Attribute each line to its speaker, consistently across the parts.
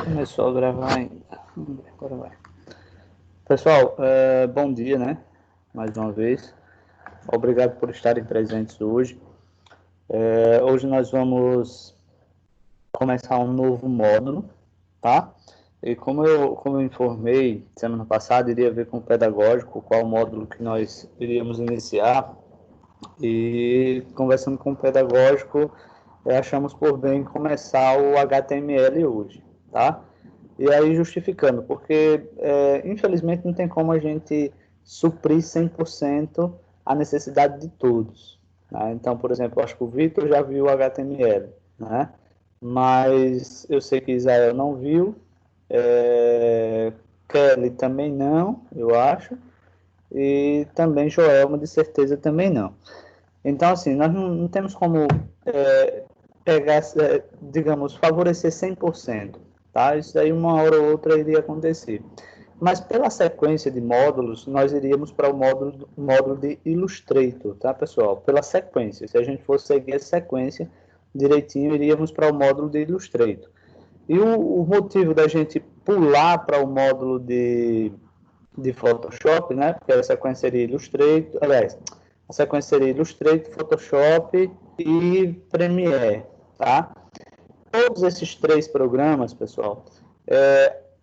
Speaker 1: Começou a gravar ainda. Agora vai. Pessoal, bom dia, né? Mais uma vez. Obrigado por estarem presentes hoje. Hoje nós vamos começar um novo módulo, tá? E como eu informei semana passada, iria ver com o pedagógico qual módulo que nós iríamos iniciar. E conversando com o pedagógico, achamos por bem começar o HTML hoje, tá? E aí justificando, porque infelizmente não tem como a gente suprir 100% a necessidade de todos, né? Então, por exemplo, eu acho que o Vitor já viu o HTML, né? Mas eu sei que Israel não viu, Kelly também não, eu acho, e também Joelma de certeza também não. Então, assim, nós não temos como pegar, digamos, favorecer 100%, tá? Isso daí uma hora ou outra iria acontecer. Mas pela sequência de módulos, nós iríamos para o módulo de Illustrator, tá, pessoal? Pela sequência, se a gente fosse seguir a sequência direitinho, iríamos para o módulo de Illustrator. E o motivo da gente pular para o módulo de Photoshop, né? Porque a sequência seria Illustrator, aliás, a sequência seria Illustrator, Photoshop e Premiere, tá? Todos esses três programas, pessoal,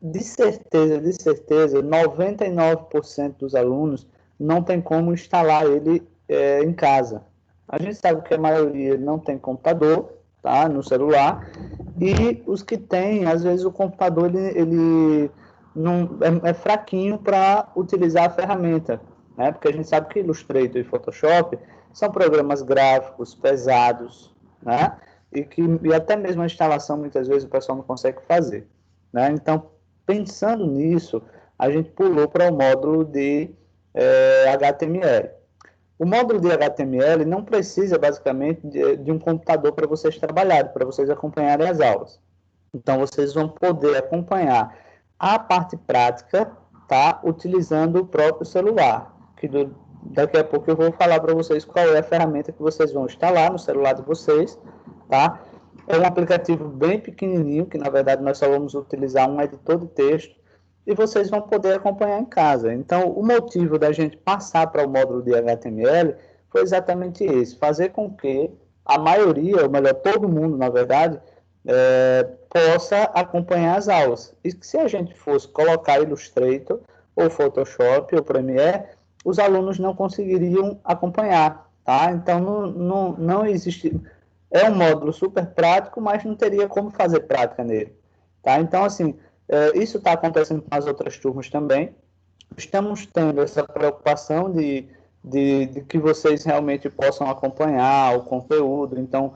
Speaker 1: de certeza, 99% dos alunos não tem como instalar ele em casa. A gente sabe que a maioria não tem computador, tá, no celular, e os que têm, às vezes o computador ele não, é fraquinho para utilizar a ferramenta, né? Porque a gente sabe que Illustrator e Photoshop são programas gráficos pesados, né? E até mesmo a instalação muitas vezes o pessoal não consegue fazer, né? Então, pensando nisso, a gente pulou para o módulo de HTML. O módulo de HTML não precisa, basicamente, de um computador para vocês trabalharem, para vocês acompanharem as aulas. Então, vocês vão poder acompanhar a parte prática, tá? Utilizando o próprio celular. Daqui a pouco eu vou falar para vocês qual é a ferramenta que vocês vão instalar no celular de vocês, tá? É um aplicativo bem pequenininho, que na verdade nós só vamos utilizar um editor de texto, e vocês vão poder acompanhar em casa. Então, o motivo da gente passar para o módulo de HTML foi exatamente esse, fazer com que a maioria, ou melhor, todo mundo, na verdade, possa acompanhar as aulas. E que se a gente fosse colocar Illustrator, ou Photoshop, ou Premiere, os alunos não conseguiriam acompanhar, tá? Então, não existe... É um módulo super prático, mas não teria como fazer prática nele, tá? Então, assim, isso está acontecendo com as outras turmas também. Estamos tendo essa preocupação de que vocês realmente possam acompanhar o conteúdo. Então,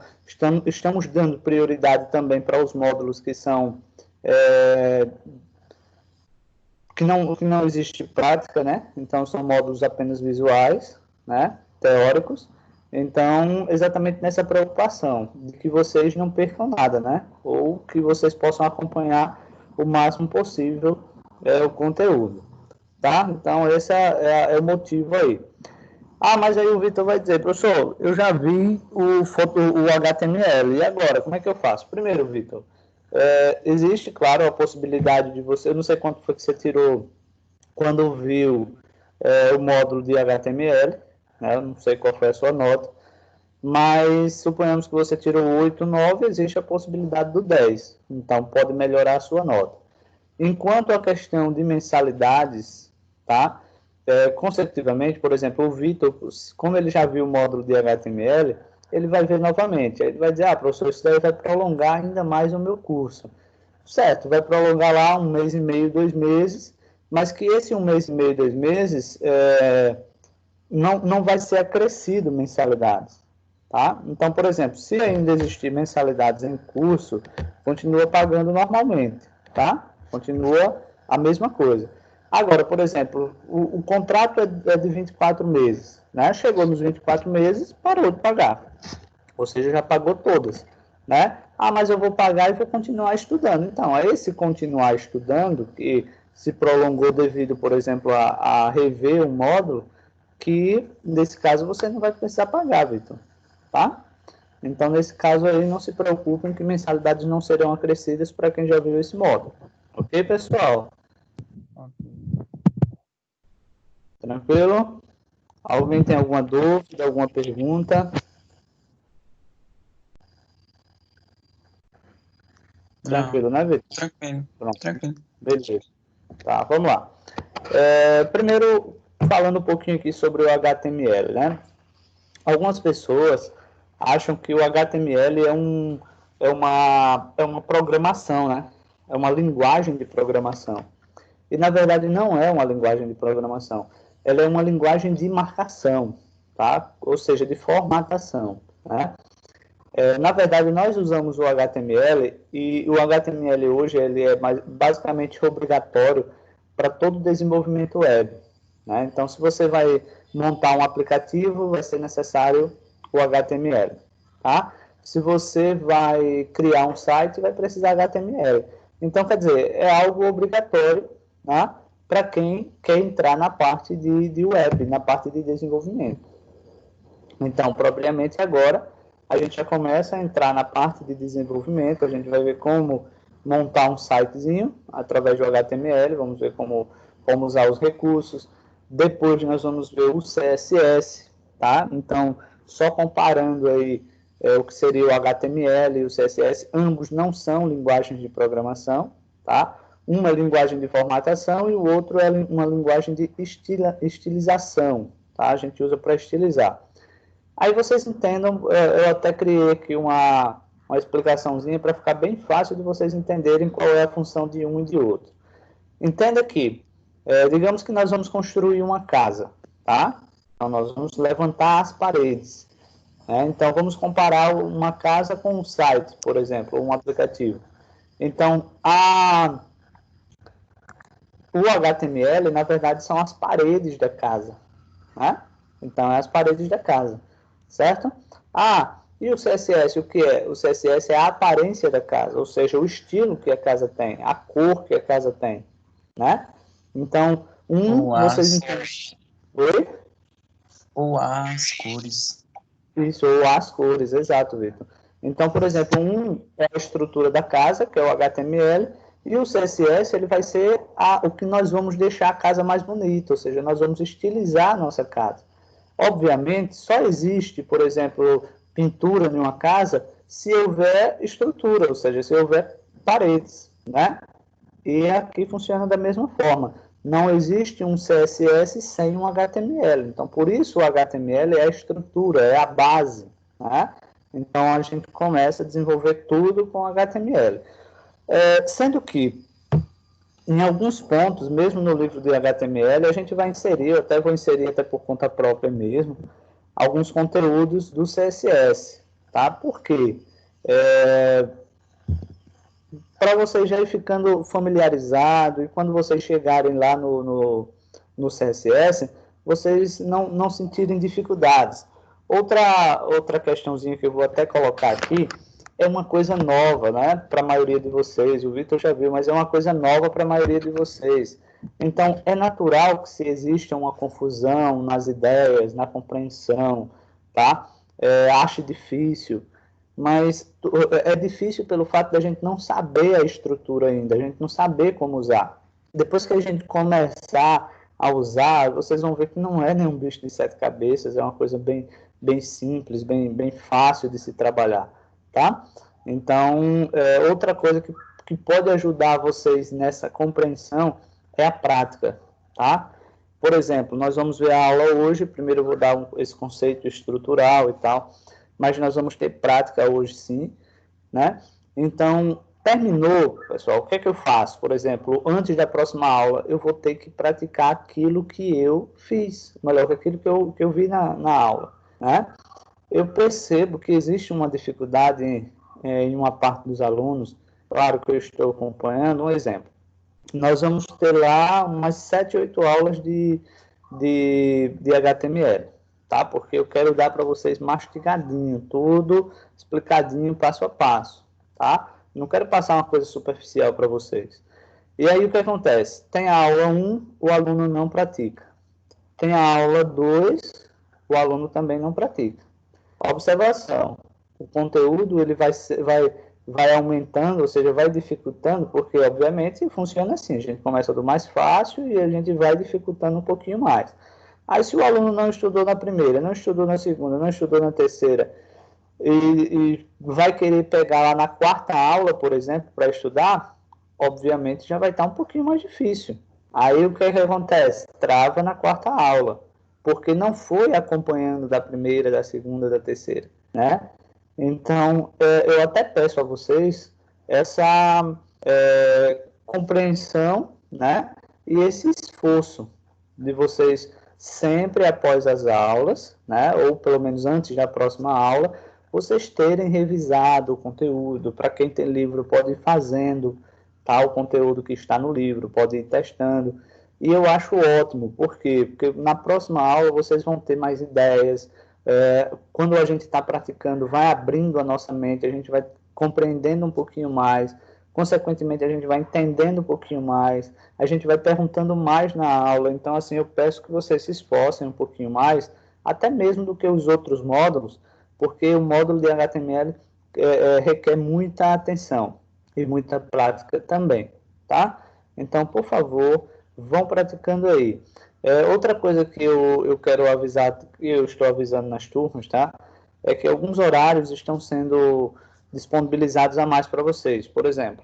Speaker 1: estamos dando prioridade também para os módulos que são que não existe prática, né? Então, são módulos apenas visuais, né? Teóricos. Então, exatamente nessa preocupação de que vocês não percam nada, né? Ou que vocês possam acompanhar o máximo possível o conteúdo, tá? Então, esse é o motivo aí. Ah, mas aí o Vitor vai dizer, professor, eu já vi o HTML, e agora, como é que eu faço? Primeiro, Vitor, existe, claro, a possibilidade de você, eu não sei quanto foi que você tirou quando viu o módulo de HTML, né? Eu não sei qual foi a sua nota, mas suponhamos que você tirou 8, 9, existe a possibilidade do 10, então pode melhorar a sua nota. Enquanto a questão de mensalidades, tá? Consecutivamente, por exemplo, o Vitor, como ele já viu o módulo de HTML, ele vai ver novamente. Aí ele vai dizer, professor, isso daí vai prolongar ainda mais o meu curso. Certo, vai prolongar lá 1 mês e meio, 2 meses, mas que esse 1 mês e meio, 2 meses, não vai ser acrescido mensalidades. Tá? Então, por exemplo, se ainda existir mensalidades em curso, continua pagando normalmente, tá? Continua a mesma coisa. Agora, por exemplo, o contrato é de 24 meses, né? Chegou nos 24 meses, parou de pagar. Ou seja, já pagou todas, né? Ah, mas eu vou pagar e vou continuar estudando. Então, é esse continuar estudando que se prolongou devido, por exemplo, a rever um módulo, que nesse caso você não vai precisar pagar, Vitor, tá? Então, nesse caso aí, não se preocupem que mensalidades não serão acrescidas para quem já viu esse módulo. Ok, pessoal? Tranquilo? Alguém tem alguma dúvida, alguma pergunta? Tranquilo, né, Vitor?
Speaker 2: Tranquilo.
Speaker 1: Pronto.
Speaker 2: Tranquilo.
Speaker 1: Beleza. Tá, vamos lá. Primeiro, falando um pouquinho aqui sobre o HTML, né? Algumas pessoas acham que o HTML é uma programação, né? É uma linguagem de programação. E, na verdade, não é uma linguagem de programação. Ela é uma linguagem de marcação, tá? Ou seja, de formatação, né? Na verdade, nós usamos o HTML e o HTML hoje ele é basicamente obrigatório para todo desenvolvimento web, né? Então, se você vai montar um aplicativo, vai ser necessário o HTML, tá? Se você vai criar um site, vai precisar HTML. Então, quer dizer, é algo obrigatório, tá? Para quem quer entrar na parte de web, na parte de desenvolvimento. Então, propriamente agora, a gente já começa a entrar na parte de desenvolvimento, a gente vai ver como montar um sitezinho através do HTML, vamos ver como usar os recursos. Depois nós vamos ver o CSS, tá? Então, só comparando aí o que seria o HTML e o CSS, ambos não são linguagens de programação, tá? Uma é linguagem de formatação e o outro é uma linguagem de estilização, tá? A gente usa para estilizar. Aí vocês entendam, eu até criei aqui uma explicaçãozinha para ficar bem fácil de vocês entenderem qual é a função de um e de outro. Entenda que, digamos que nós vamos construir uma casa, tá? Então, nós vamos levantar as paredes. Né? Então, vamos comparar uma casa com um site, por exemplo, ou um aplicativo. Então, o HTML, na verdade, são as paredes da casa, né? Então, é as paredes da casa, certo? E o CSS, o que é? O CSS é a aparência da casa, ou seja, o estilo que a casa tem, a cor que a casa tem, né? Então, vocês entendem... Oi?
Speaker 2: Ou as cores.
Speaker 1: Isso, ou as cores, exato, Vitor. Então, por exemplo, é a estrutura da casa, que é o HTML, e o CSS ele vai ser o que nós vamos deixar a casa mais bonita, ou seja, nós vamos estilizar a nossa casa. Obviamente, só existe, por exemplo, pintura em uma casa se houver estrutura, ou seja, se houver paredes, né? E aqui funciona da mesma forma. Não existe um CSS sem um HTML. Então, por isso o HTML é a estrutura, é a base, né? Então, a gente começa a desenvolver tudo com HTML. Sendo que, em alguns pontos, mesmo no livro de HTML, a gente vai inserir, eu até vou inserir até por conta própria mesmo, alguns conteúdos do CSS, tá? Por quê? Para vocês já ir ficando familiarizado e quando vocês chegarem lá no CSS, vocês não sentirem dificuldades. Outra questãozinha que eu vou até colocar aqui é uma coisa nova, né, para a maioria de vocês. O Vitor já viu, mas é uma coisa nova para a maioria de vocês. Então, é natural que se exista uma confusão nas ideias, na compreensão, tá? Ache difícil, mas é difícil pelo fato da gente não saber a estrutura ainda, a gente não saber como usar. Depois que a gente começar a usar, vocês vão ver que não é nenhum bicho de sete cabeças, é uma coisa bem simples, bem fácil de se trabalhar, tá? Então, outra coisa que pode ajudar vocês nessa compreensão é a prática, tá? Por exemplo, nós vamos ver a aula hoje, primeiro eu vou dar esse conceito estrutural e tal, mas nós vamos ter prática hoje sim, né? Então, terminou, pessoal, o que é que eu faço? Por exemplo, antes da próxima aula, eu vou ter que praticar aquilo que eu fiz, melhor que aquilo que eu vi na aula, né? Eu percebo que existe uma dificuldade em uma parte dos alunos, claro que eu estou acompanhando, um exemplo. Nós vamos ter lá umas 7, 8 aulas de HTML, tá? Porque eu quero dar para vocês mastigadinho, tudo explicadinho, passo a passo, tá? Não quero passar uma coisa superficial para vocês. E aí o que acontece? Tem a aula 1, o aluno não pratica. Tem a aula 2, o aluno também não pratica. Observação. o conteúdo ele vai aumentando, ou seja, vai dificultando, porque, obviamente, funciona assim, a gente começa do mais fácil e a gente vai dificultando um pouquinho mais. Aí, se o aluno não estudou na primeira, não estudou na segunda, não estudou na terceira, e vai querer pegar lá na quarta aula, por exemplo, para estudar, obviamente já vai estar um pouquinho mais difícil. Aí o que acontece? Trava na quarta aula, porque não foi acompanhando da primeira, da segunda, da terceira, né? Então, eu até peço a vocês essa compreensão, né? E esse esforço de vocês sempre após as aulas, né? Ou pelo menos antes da próxima aula, vocês terem revisado o conteúdo. Para quem tem livro, pode ir fazendo o conteúdo que está no livro, pode ir testando. E eu acho ótimo, por quê? Porque na próxima aula vocês vão ter mais ideias. Quando a gente está praticando, vai abrindo a nossa mente, a gente vai compreendendo um pouquinho mais, consequentemente a gente vai entendendo um pouquinho mais, a gente vai perguntando mais na aula. Então, assim, eu peço que vocês se esforcem um pouquinho mais, até mesmo do que os outros módulos, porque o módulo de HTML requer muita atenção e muita prática também, tá? Então, por favor, vão praticando aí. Outra coisa que eu quero avisar, que eu estou avisando nas turmas, tá? É que alguns horários estão sendo disponibilizados a mais para vocês. Por exemplo,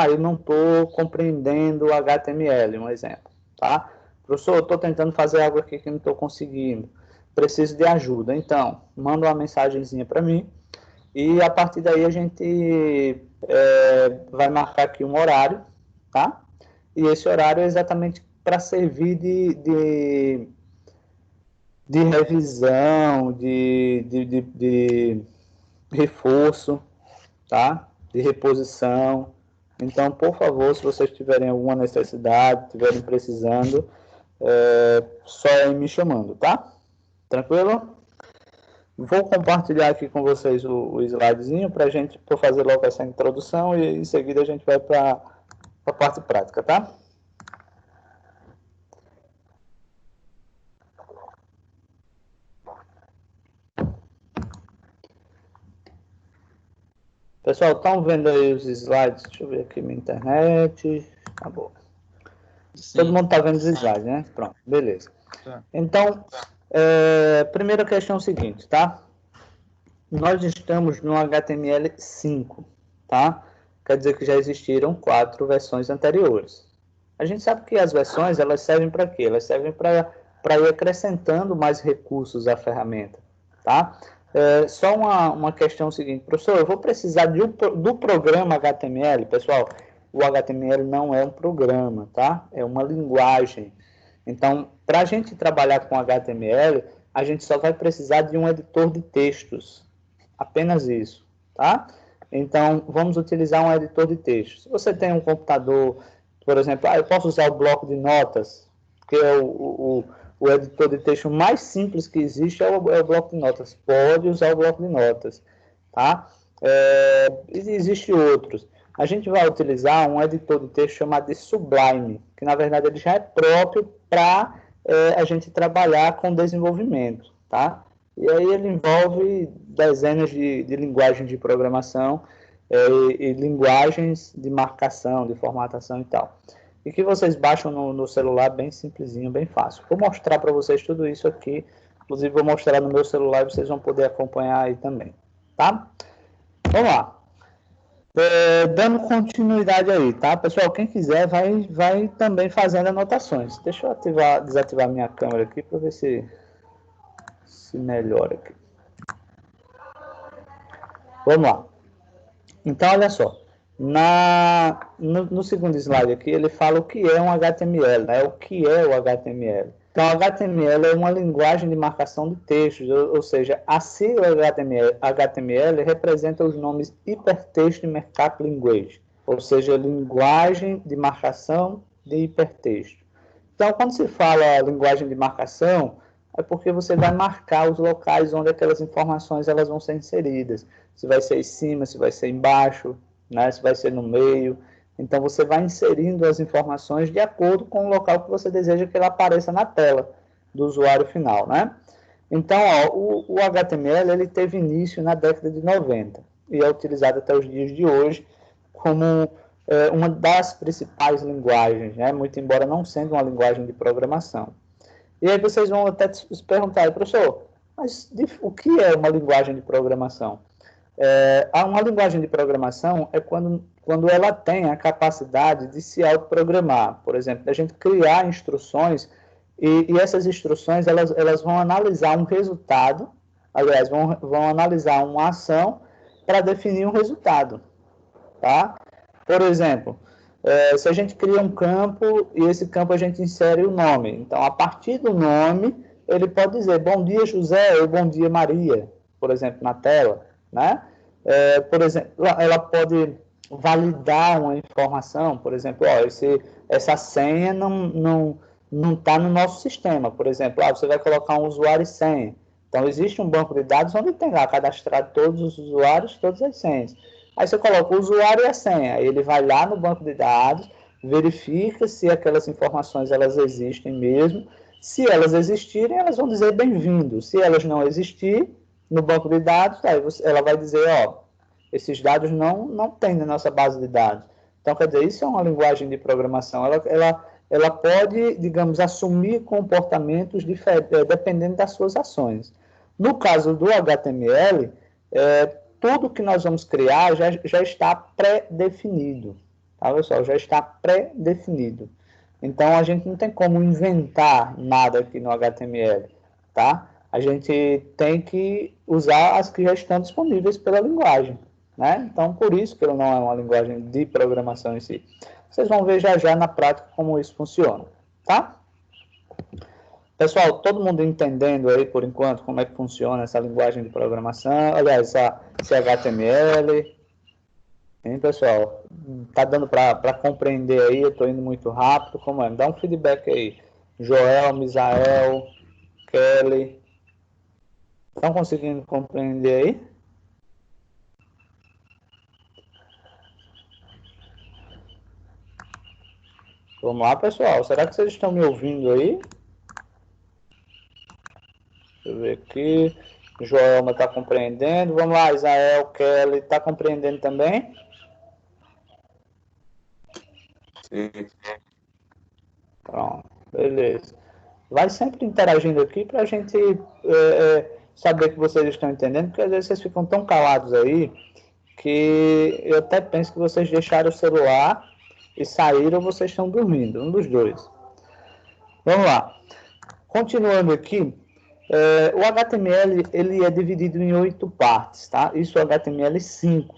Speaker 1: eu não estou compreendendo o HTML, um exemplo, tá? Professor, eu estou tentando fazer algo aqui que não estou conseguindo. Preciso de ajuda. Então, manda uma mensagenzinha para mim e a partir daí a gente vai marcar aqui um horário, tá? E esse horário é exatamente para servir de revisão, de reforço, tá? De reposição. Então, por favor, se vocês tiverem alguma necessidade, estiverem precisando, só ir me chamando, tá? Tranquilo? Vou compartilhar aqui com vocês o slidezinho para eu fazer logo essa introdução e em seguida a gente vai para a parte prática, tá? Pessoal, estão vendo aí os slides? Deixa eu ver aqui minha internet. Tá bom. Sim. Todo mundo está vendo os slides, né? Pronto, beleza. Tá. Então, primeira questão é o seguinte, tá? Nós estamos no HTML5, tá? Quer dizer que já existiram 4 versões anteriores. A gente sabe que as versões, elas servem para quê? Elas servem para ir acrescentando mais recursos à ferramenta, tá? Só uma questão seguinte, professor, eu vou precisar do programa HTML, pessoal, o HTML não é um programa, tá? É uma linguagem. Então, para a gente trabalhar com HTML, a gente só vai precisar de um editor de textos, apenas isso, tá? Então, vamos utilizar um editor de textos. Se você tem um computador, por exemplo, eu posso usar o bloco de notas, que é o editor de texto mais simples que existe, é o bloco de notas. Pode usar o bloco de notas, tá? Existem outros. A gente vai utilizar um editor de texto chamado de Sublime, que na verdade ele já é próprio para a gente trabalhar com desenvolvimento, tá? E aí ele envolve dezenas de linguagens de programação e linguagens de marcação, de formatação e tal. E que vocês baixam no celular bem simplesinho, bem fácil. Vou mostrar para vocês tudo isso aqui. Inclusive vou mostrar no meu celular e vocês vão poder acompanhar aí também, tá? Vamos lá. Dando continuidade aí, tá? Pessoal, quem quiser vai também fazendo anotações. Deixa eu desativar minha câmera aqui para ver se melhora aqui. Vamos lá. Então, olha só. No segundo slide aqui, ele fala o que é um HTML, né? O que é o HTML. Então, o HTML é uma linguagem de marcação de textos, ou seja, a sigla HTML representa os nomes Hypertext Markup Language, ou seja, linguagem de marcação de hipertexto. Então, quando se fala linguagem de marcação, é porque você vai marcar os locais onde aquelas informações elas vão ser inseridas. Se vai ser em cima, se vai ser embaixo, né? Se vai ser no meio. Então, você vai inserindo as informações de acordo com o local que você deseja que ela apareça na tela do usuário final, né? Então, ó, o HTML ele teve início na década de 90 e é utilizado até os dias de hoje como uma das principais linguagens, né? Muito embora não sendo uma linguagem de programação. E aí vocês vão até se perguntar, professor, mas o que é uma linguagem de programação? Uma linguagem de programação é quando ela tem a capacidade de se autoprogramar. Por exemplo, a gente criar instruções e essas instruções elas vão analisar um resultado, aliás, vão analisar uma ação para definir um resultado. Tá? Por exemplo, se a gente cria um campo e esse campo a gente insere o nome. Então, a partir do nome, ele pode dizer bom dia, José, ou bom dia, Maria, por exemplo, na tela. Né? Por exemplo, ela pode validar uma informação, por exemplo, essa senha não está no nosso sistema. Por exemplo, você vai colocar um usuário e senha. Então, existe um banco de dados onde tem lá cadastrado todos os usuários, todas as senhas. Aí você coloca o usuário e a senha, aí ele vai lá no banco de dados, verifica se aquelas informações elas existem mesmo. Se elas existirem, elas vão dizer bem-vindo. Se elas não existirem no banco de dados, aí ela vai dizer, esses dados não tem na nossa base de dados. Então, quer dizer, isso é uma linguagem de programação. Ela pode, digamos, assumir comportamentos dependendo das suas ações. No caso do HTML, tudo que nós vamos criar já está pré-definido. Tá, pessoal? Já está pré-definido. Então, a gente não tem como inventar nada aqui no HTML. Tá? A gente tem que usar as que já estão disponíveis pela linguagem. Né? Então, por isso que ele não é uma linguagem de programação em si. Vocês vão ver já na prática como isso funciona. Tá? Pessoal, todo mundo entendendo aí, por enquanto, como é que funciona essa linguagem de programação, aliás, esse HTML. Hein, pessoal? Tá dando para compreender aí? Eu estou indo muito rápido. Como é? Me dá um feedback aí. Joel, Misael, Kelly. Estão conseguindo compreender aí? Vamos lá, pessoal. Será que vocês estão me ouvindo aí? Deixa eu ver aqui. Joelma está compreendendo. Vamos lá, Israel, Kelly, está compreendendo também?
Speaker 2: Sim.
Speaker 1: Pronto, beleza. Vai sempre interagindo aqui para a gente saber que vocês estão entendendo, porque às vezes vocês ficam tão calados aí que eu até penso que vocês deixaram o celular e saíram ou vocês estão dormindo, um dos dois. Vamos lá. Continuando aqui, o HTML ele é dividido em 8 partes, tá? Isso é o HTML5.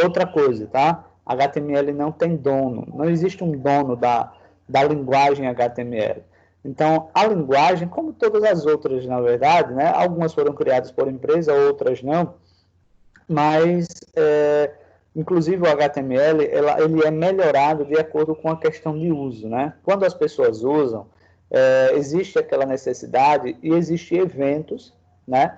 Speaker 1: Outra coisa, tá? HTML não tem dono, não existe um dono da linguagem HTML. Então, a linguagem, como todas as outras, na verdade, né? Algumas foram criadas por empresa, outras não, mas, inclusive, o HTML ele é melhorado de acordo com a questão de uso, né? Quando as pessoas usam, existe aquela necessidade e existem eventos, né,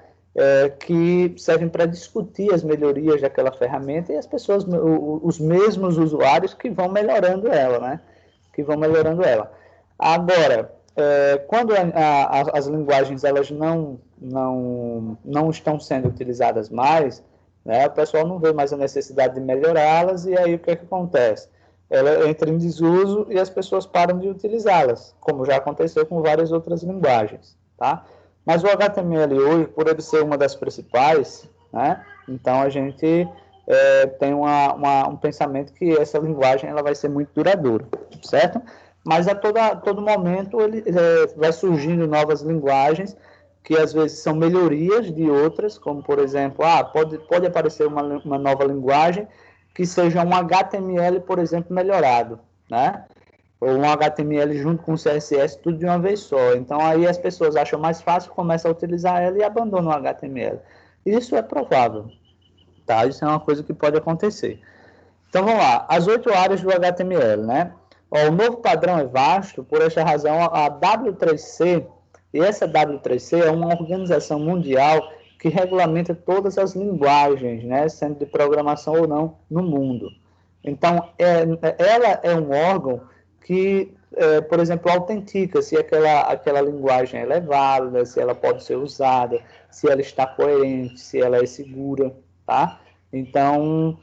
Speaker 1: que servem para discutir as melhorias daquela ferramenta e as pessoas, os mesmos usuários que vão melhorando ela, né, que vão melhorando ela. Agora, quando as linguagens elas não estão sendo utilizadas mais, né, o pessoal não vê mais a necessidade de melhorá-las e aí o que acontece? Ela entra em desuso e as pessoas param de utilizá-las, como já aconteceu com várias outras linguagens, tá? Mas o HTML hoje, por ele ser uma das principais, né? Então a gente tem um pensamento que essa linguagem ela vai ser muito duradoura, certo? Mas a todo momento ele vai surgindo novas linguagens que às vezes são melhorias de outras, como por exemplo, pode aparecer uma nova linguagem que seja um HTML, por exemplo, melhorado, né? Ou um HTML junto com CSS, tudo de uma vez só. Então, aí as pessoas acham mais fácil, começam a utilizar ela e abandonam o HTML. Isso é provável, tá? Isso é uma coisa que pode acontecer. Então, vamos lá. As 8 áreas do HTML, né? O novo padrão é vasto, por essa razão, a W3C, e essa W3C é uma organização mundial que regulamenta todas as linguagens, né, sendo de programação ou não, no mundo. Então, ela é um órgão que, por exemplo, autentica se aquela linguagem ela é válida, se ela pode ser usada, se ela está coerente, se ela é segura, tá? Então,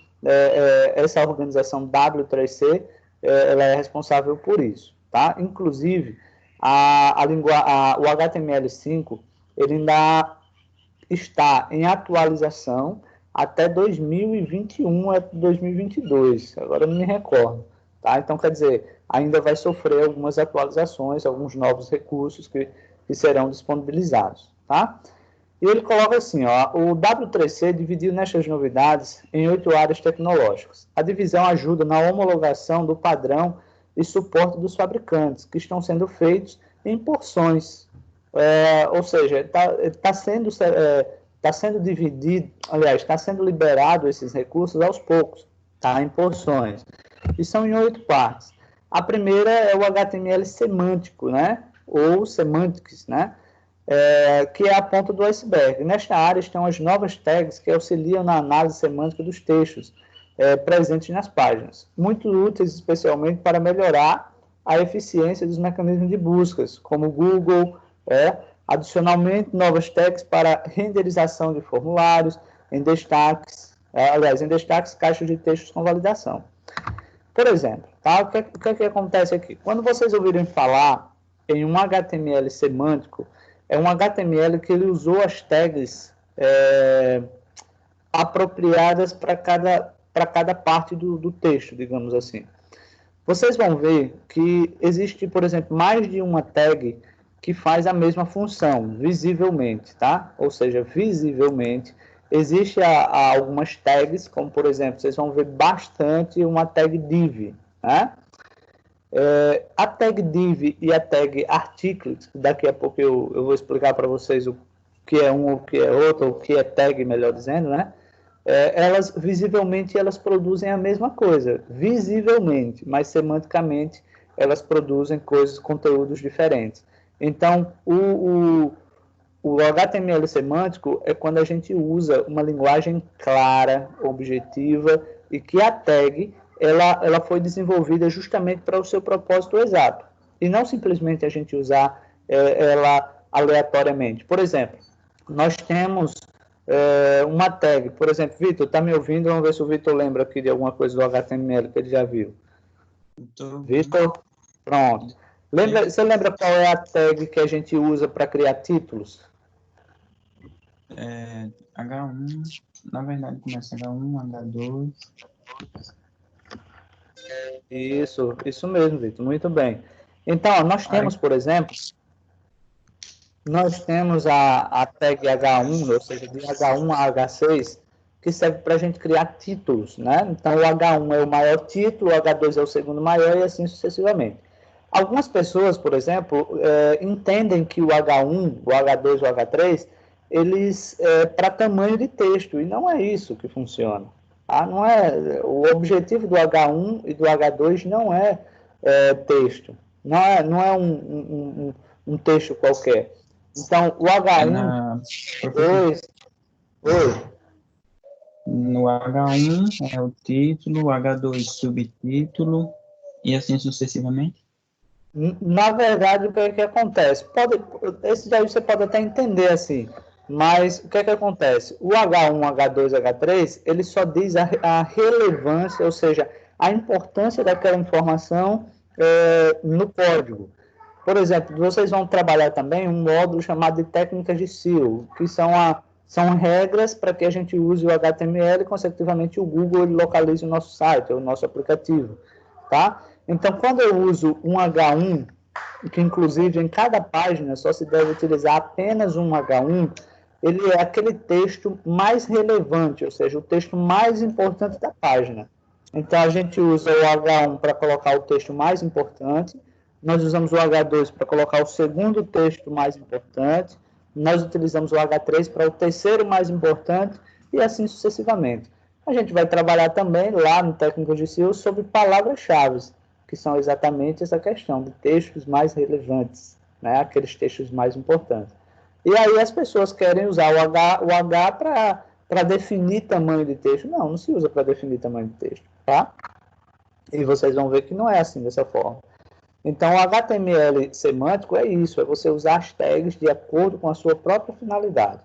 Speaker 1: essa organização W3C, ela é responsável por isso, tá? Inclusive, o HTML5, ele ainda está em atualização até 2021, 2022, agora eu não me recordo, tá? Então, quer dizer, ainda vai sofrer algumas atualizações, alguns novos recursos que serão disponibilizados, tá? E ele coloca assim, ó, o W3C dividiu nestas novidades em 8 áreas tecnológicas. A divisão ajuda na homologação do padrão e suporte dos fabricantes, que estão sendo feitos em porções. Ou seja, está sendo dividido, aliás, está sendo liberado esses recursos aos poucos, tá? Em porções. E são em 8 partes. A primeira é o HTML semântico, né? Ou semantics, né? Que é a ponta do iceberg. Nesta área estão as novas tags que auxiliam na análise semântica dos textos presentes nas páginas, muito úteis especialmente para melhorar a eficiência dos mecanismos de buscas, como o Google. Adicionalmente, novas tags para renderização de formulários, em destaques, caixas de textos com validação. Por exemplo, tá? O que acontece aqui? Quando vocês ouvirem falar em um HTML semântico, é um HTML que ele usou as tags apropriadas para cada parte do texto, digamos assim. Vocês vão ver que existe, por exemplo, mais de uma tag que faz a mesma função, visivelmente, tá? Ou seja, visivelmente, existe algumas tags, como, por exemplo, vocês vão ver bastante uma tag div, né? A tag div e a tag articles, daqui a pouco eu vou explicar para vocês o que é um, o que é outro, o que é tag, melhor dizendo, né? Elas, visivelmente, elas produzem a mesma coisa, visivelmente, mas semanticamente elas produzem conteúdos diferentes. Então, o HTML semântico é quando a gente usa uma linguagem clara, objetiva, e que a tag ela foi desenvolvida justamente para o seu propósito exato, e não simplesmente a gente usar ela aleatoriamente. Por exemplo, nós temos uma tag, por exemplo, Vitor, está me ouvindo? Vamos ver se o Vitor lembra aqui de alguma coisa do HTML que ele já viu. Vitor, pronto. Você lembra qual é a tag que a gente usa para criar títulos?
Speaker 2: H1, na verdade começa H1, H2.
Speaker 1: Isso mesmo, Vitor, muito bem. Então, nós temos, por exemplo, nós temos a tag H1, ou seja, de H1 a H6, que serve para a gente criar títulos, né? Então, o H1 é o maior título, o H2 é o segundo maior e assim sucessivamente. Algumas pessoas, por exemplo, entendem que o H1, o H2 e o H3, eles para tamanho de texto, e não é isso que funciona. Tá? Não é, o objetivo do H1 e do H2 não é texto, não é um texto qualquer. Então, o H1...
Speaker 2: No H1 é o título, o H2 subtítulo, e assim sucessivamente?
Speaker 1: Na verdade, o que é que acontece? Esse daí você pode até entender assim, mas o que é que acontece? O H1, H2, H3, ele só diz a relevância, ou seja, a importância daquela informação no código. Por exemplo, vocês vão trabalhar também um módulo chamado de técnicas de SEO, que são regras para que a gente use o HTML e, consecutivamente, o Google ele localize o nosso site, o nosso aplicativo, tá? Então, quando eu uso um H1, que inclusive em cada página só se deve utilizar apenas um H1, ele é aquele texto mais relevante, ou seja, o texto mais importante da página. Então, a gente usa o H1 para colocar o texto mais importante, nós usamos o H2 para colocar o segundo texto mais importante, nós utilizamos o H3 para o terceiro mais importante, e assim sucessivamente. A gente vai trabalhar também lá no Técnicas de SEO sobre palavras-chave, que são exatamente essa questão de textos mais relevantes, né? Aqueles textos mais importantes. E aí as pessoas querem usar o H para definir tamanho de texto. Não, não se usa para definir tamanho de texto, tá? E vocês vão ver que não é assim, dessa forma. Então, o HTML semântico é isso, é você usar as tags de acordo com a sua própria finalidade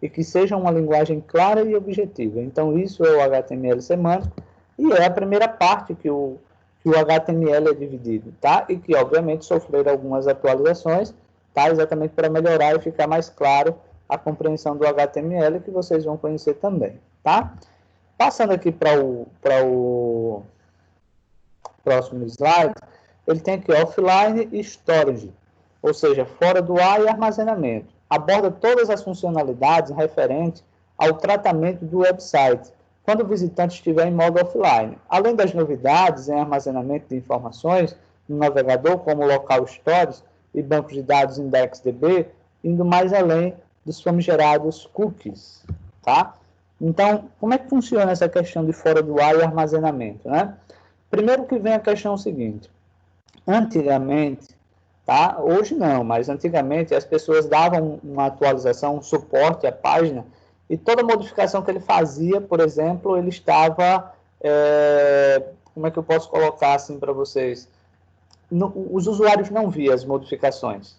Speaker 1: e que seja uma linguagem clara e objetiva. Então, isso é o HTML semântico e é a primeira parte que o HTML é dividido, tá? E que, obviamente, sofreram algumas atualizações, tá? Exatamente para melhorar e ficar mais claro a compreensão do HTML, que vocês vão conhecer também, tá? Passando aqui para o próximo slide, ele tem aqui offline e storage, ou seja, fora do ar e armazenamento. Aborda todas as funcionalidades referentes ao tratamento do website, quando o visitante estiver em modo offline. Além das novidades em armazenamento de informações no navegador, como local storage e bancos de dados IndexDB, indo mais além dos famigerados cookies, tá? Então, como é que funciona essa questão de fora do ar e armazenamento, né? Primeiro que vem a questão seguinte. Antigamente, tá? Hoje não, mas antigamente as pessoas davam uma atualização, um suporte à página, e toda modificação que ele fazia, por exemplo, ele estava... como é que eu posso colocar assim para vocês? Os usuários não viam as modificações,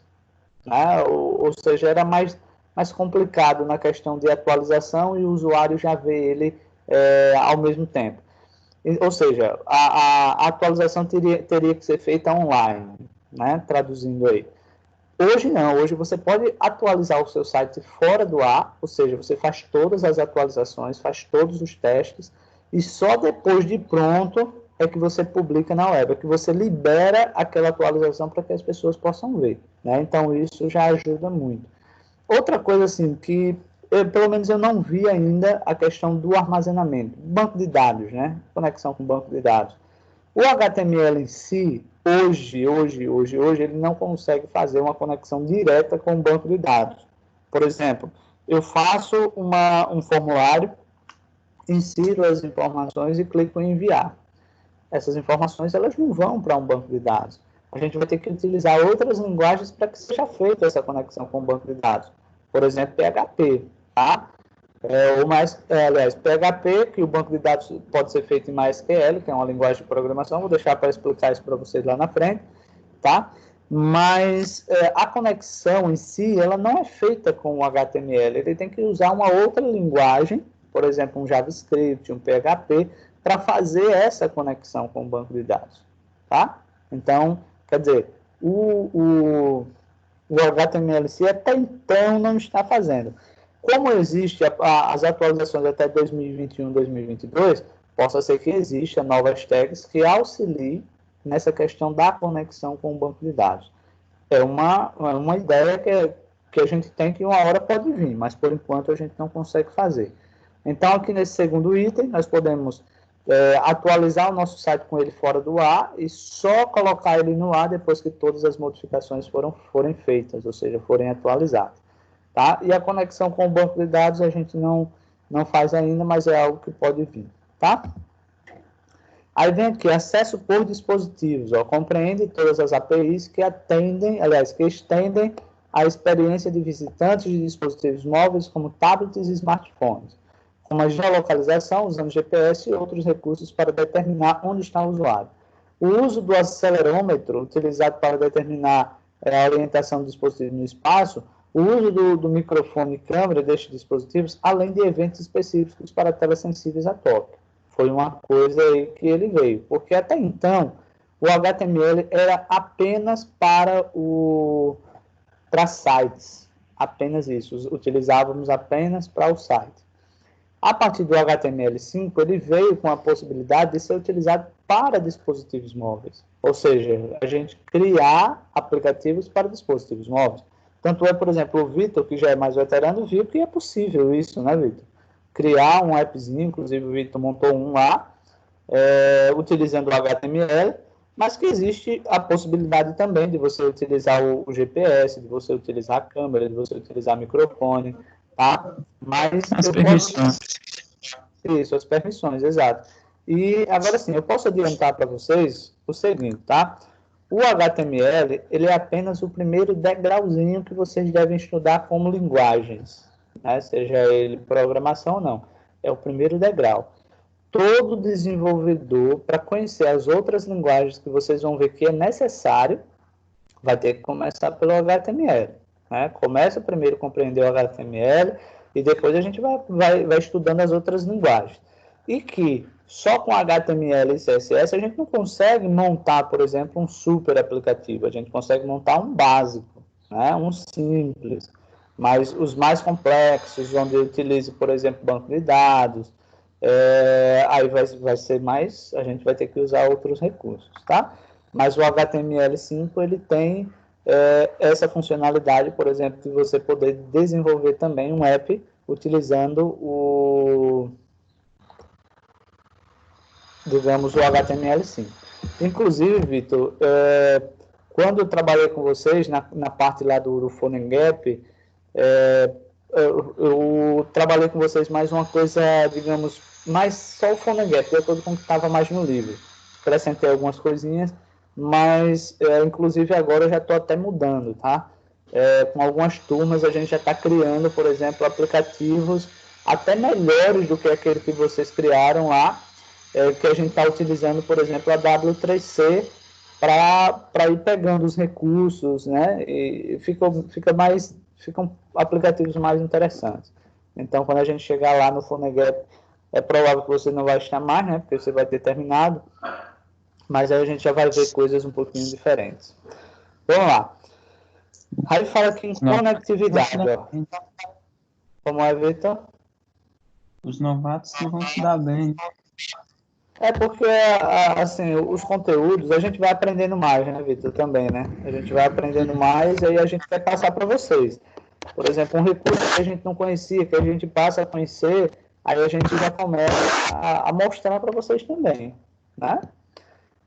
Speaker 1: né? Ou seja, era mais complicado na questão de atualização e o usuário já vê ele ao mesmo tempo. Ou seja, a atualização teria que ser feita online, né? Traduzindo aí. Hoje não, hoje você pode atualizar o seu site fora do ar, ou seja, você faz todas as atualizações, faz todos os testes, e só depois de pronto é que você publica na web, é que você libera aquela atualização para que as pessoas possam ver, né? Então isso já ajuda muito. Outra coisa assim que pelo menos eu não vi ainda a questão do armazenamento, banco de dados, né? Conexão com banco de dados. O HTML em si, hoje, ele não consegue fazer uma conexão direta com o banco de dados. Por exemplo, eu faço um formulário, insiro as informações e clico em enviar. Essas informações elas não vão para um banco de dados. A gente vai ter que utilizar outras linguagens para que seja feita essa conexão com o banco de dados. Por exemplo, PHP, tá? Aliás, PHP, que o banco de dados pode ser feito em MySQL, que é uma linguagem de programação, vou deixar para explicar isso para vocês lá na frente, tá? Mas a conexão em si, ela não é feita com o HTML, ele tem que usar uma outra linguagem, por exemplo, um JavaScript, um PHP, para fazer essa conexão com o banco de dados, tá? Então, quer dizer, o HTML se até então não está fazendo. Como existe as atualizações até 2021, 2022, possa ser que exista novas tags que auxiliem nessa questão da conexão com o banco de dados. É uma ideia que a gente tem que uma hora pode vir, mas por enquanto a gente não consegue fazer. Então, aqui nesse segundo item, nós podemos atualizar o nosso site com ele fora do ar e só colocar ele no ar depois que todas as modificações forem feitas, ou seja, forem atualizadas. Tá? E a conexão com o banco de dados a gente não faz ainda, mas é algo que pode vir. Tá? Aí vem aqui, acesso por dispositivos. Ó, compreende todas as APIs que estendem a experiência de visitantes de dispositivos móveis como tablets e smartphones, como a geolocalização usando GPS e outros recursos para determinar onde está o usuário. O uso do acelerômetro, utilizado para determinar a orientação do dispositivo no espaço, o uso do microfone e câmera destes dispositivos, além de eventos específicos para telas sensíveis a toque. Foi uma coisa aí que ele veio, porque até então o HTML era apenas para sites, apenas isso, utilizávamos apenas para o site. A partir do HTML5, ele veio com a possibilidade de ser utilizado para dispositivos móveis, ou seja, a gente criar aplicativos para dispositivos móveis. Tanto é, por exemplo, o Vitor, que já é mais veterano, viu que é possível isso, né, Vitor? Criar um appzinho, inclusive o Vitor montou um lá, utilizando o HTML, mas que existe a possibilidade também de você utilizar o GPS, de você utilizar a câmera, de você utilizar o microfone, tá? Mas
Speaker 2: as permissões.
Speaker 1: Isso, as permissões, exato. E agora sim, eu posso adiantar para vocês o seguinte, tá? O HTML, ele é apenas o primeiro degrauzinho que vocês devem estudar como linguagens, né? Seja ele programação ou não. É o primeiro degrau. todo desenvolvedor, para conhecer as outras linguagens que vocês vão ver que é necessário, vai ter que começar pelo HTML. Né? Começa primeiro a compreender o HTML e depois a gente vai estudando as outras linguagens. E que só com HTML e CSS a gente não consegue montar, por exemplo, um super aplicativo. A gente consegue montar um básico, né? Um simples. Mas os mais complexos, onde eu utilizo, por exemplo, banco de dados, aí vai ser mais, a gente vai ter que usar outros recursos, tá? Mas o HTML5, ele tem essa funcionalidade, por exemplo, de você poder desenvolver também um app utilizando digamos, o HTML5. Inclusive, Vitor, quando eu trabalhei com vocês na parte lá do PhoneGap, eu trabalhei com vocês mais uma coisa, digamos, mais só o PhoneGap, de acordo com o que estava mais no livro. Acrescentei algumas coisinhas, mas, inclusive, agora eu já estou até mudando, tá? Com algumas turmas a gente já está criando, por exemplo, aplicativos até melhores do que aquele que vocês criaram lá, que a gente está utilizando, por exemplo, a W3C para ir pegando os recursos, né? E ficam aplicativos mais interessantes. Então, quando a gente chegar lá no PhoneGap, é provável que você não vai estar mais, né? Porque você vai ter terminado, mas aí a gente já vai ver coisas um pouquinho diferentes. Vamos lá. Aí fala aqui em conectividade, ó. Como é, Vitor?
Speaker 2: Os novatos não vão se dar bem.
Speaker 1: É porque, assim, os conteúdos a gente vai aprendendo mais, né, Vitor? Também, né? A gente vai aprendendo mais e aí a gente vai passar para vocês. Por exemplo, um recurso que a gente não conhecia, que a gente passa a conhecer, aí a gente já começa a mostrar para vocês também, né?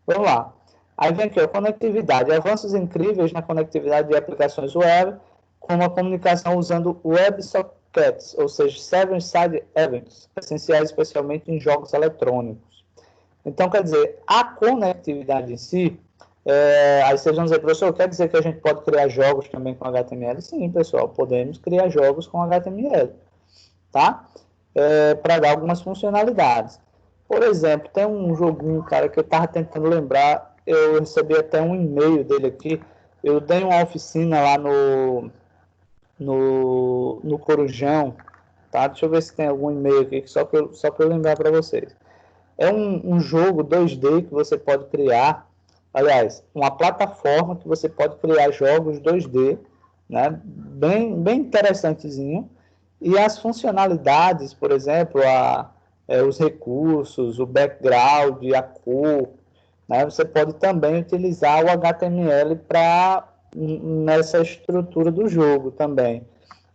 Speaker 1: Vamos lá. Aí vem aqui, a conectividade. Avanços incríveis na conectividade de aplicações web, como a comunicação usando WebSockets, ou seja, Server-Side Events, essenciais especialmente em jogos eletrônicos. Então, quer dizer, a conectividade em si, aí vocês vão dizer, professor, quer dizer que a gente pode criar jogos também com HTML? Sim, pessoal, podemos criar jogos com HTML, tá? Para dar algumas funcionalidades. Por exemplo, tem um joguinho, cara, que eu estava tentando lembrar, eu recebi até um e-mail dele aqui, eu dei uma oficina lá no Corujão, tá? Deixa eu ver se tem algum e-mail aqui, só para eu lembrar para vocês. É um jogo 2D que você pode criar, aliás, uma plataforma que você pode criar jogos 2D, né? Bem interessantezinho. E as funcionalidades, por exemplo, os recursos, o background, a cor, né? Você pode também utilizar o HTML nessa estrutura do jogo também.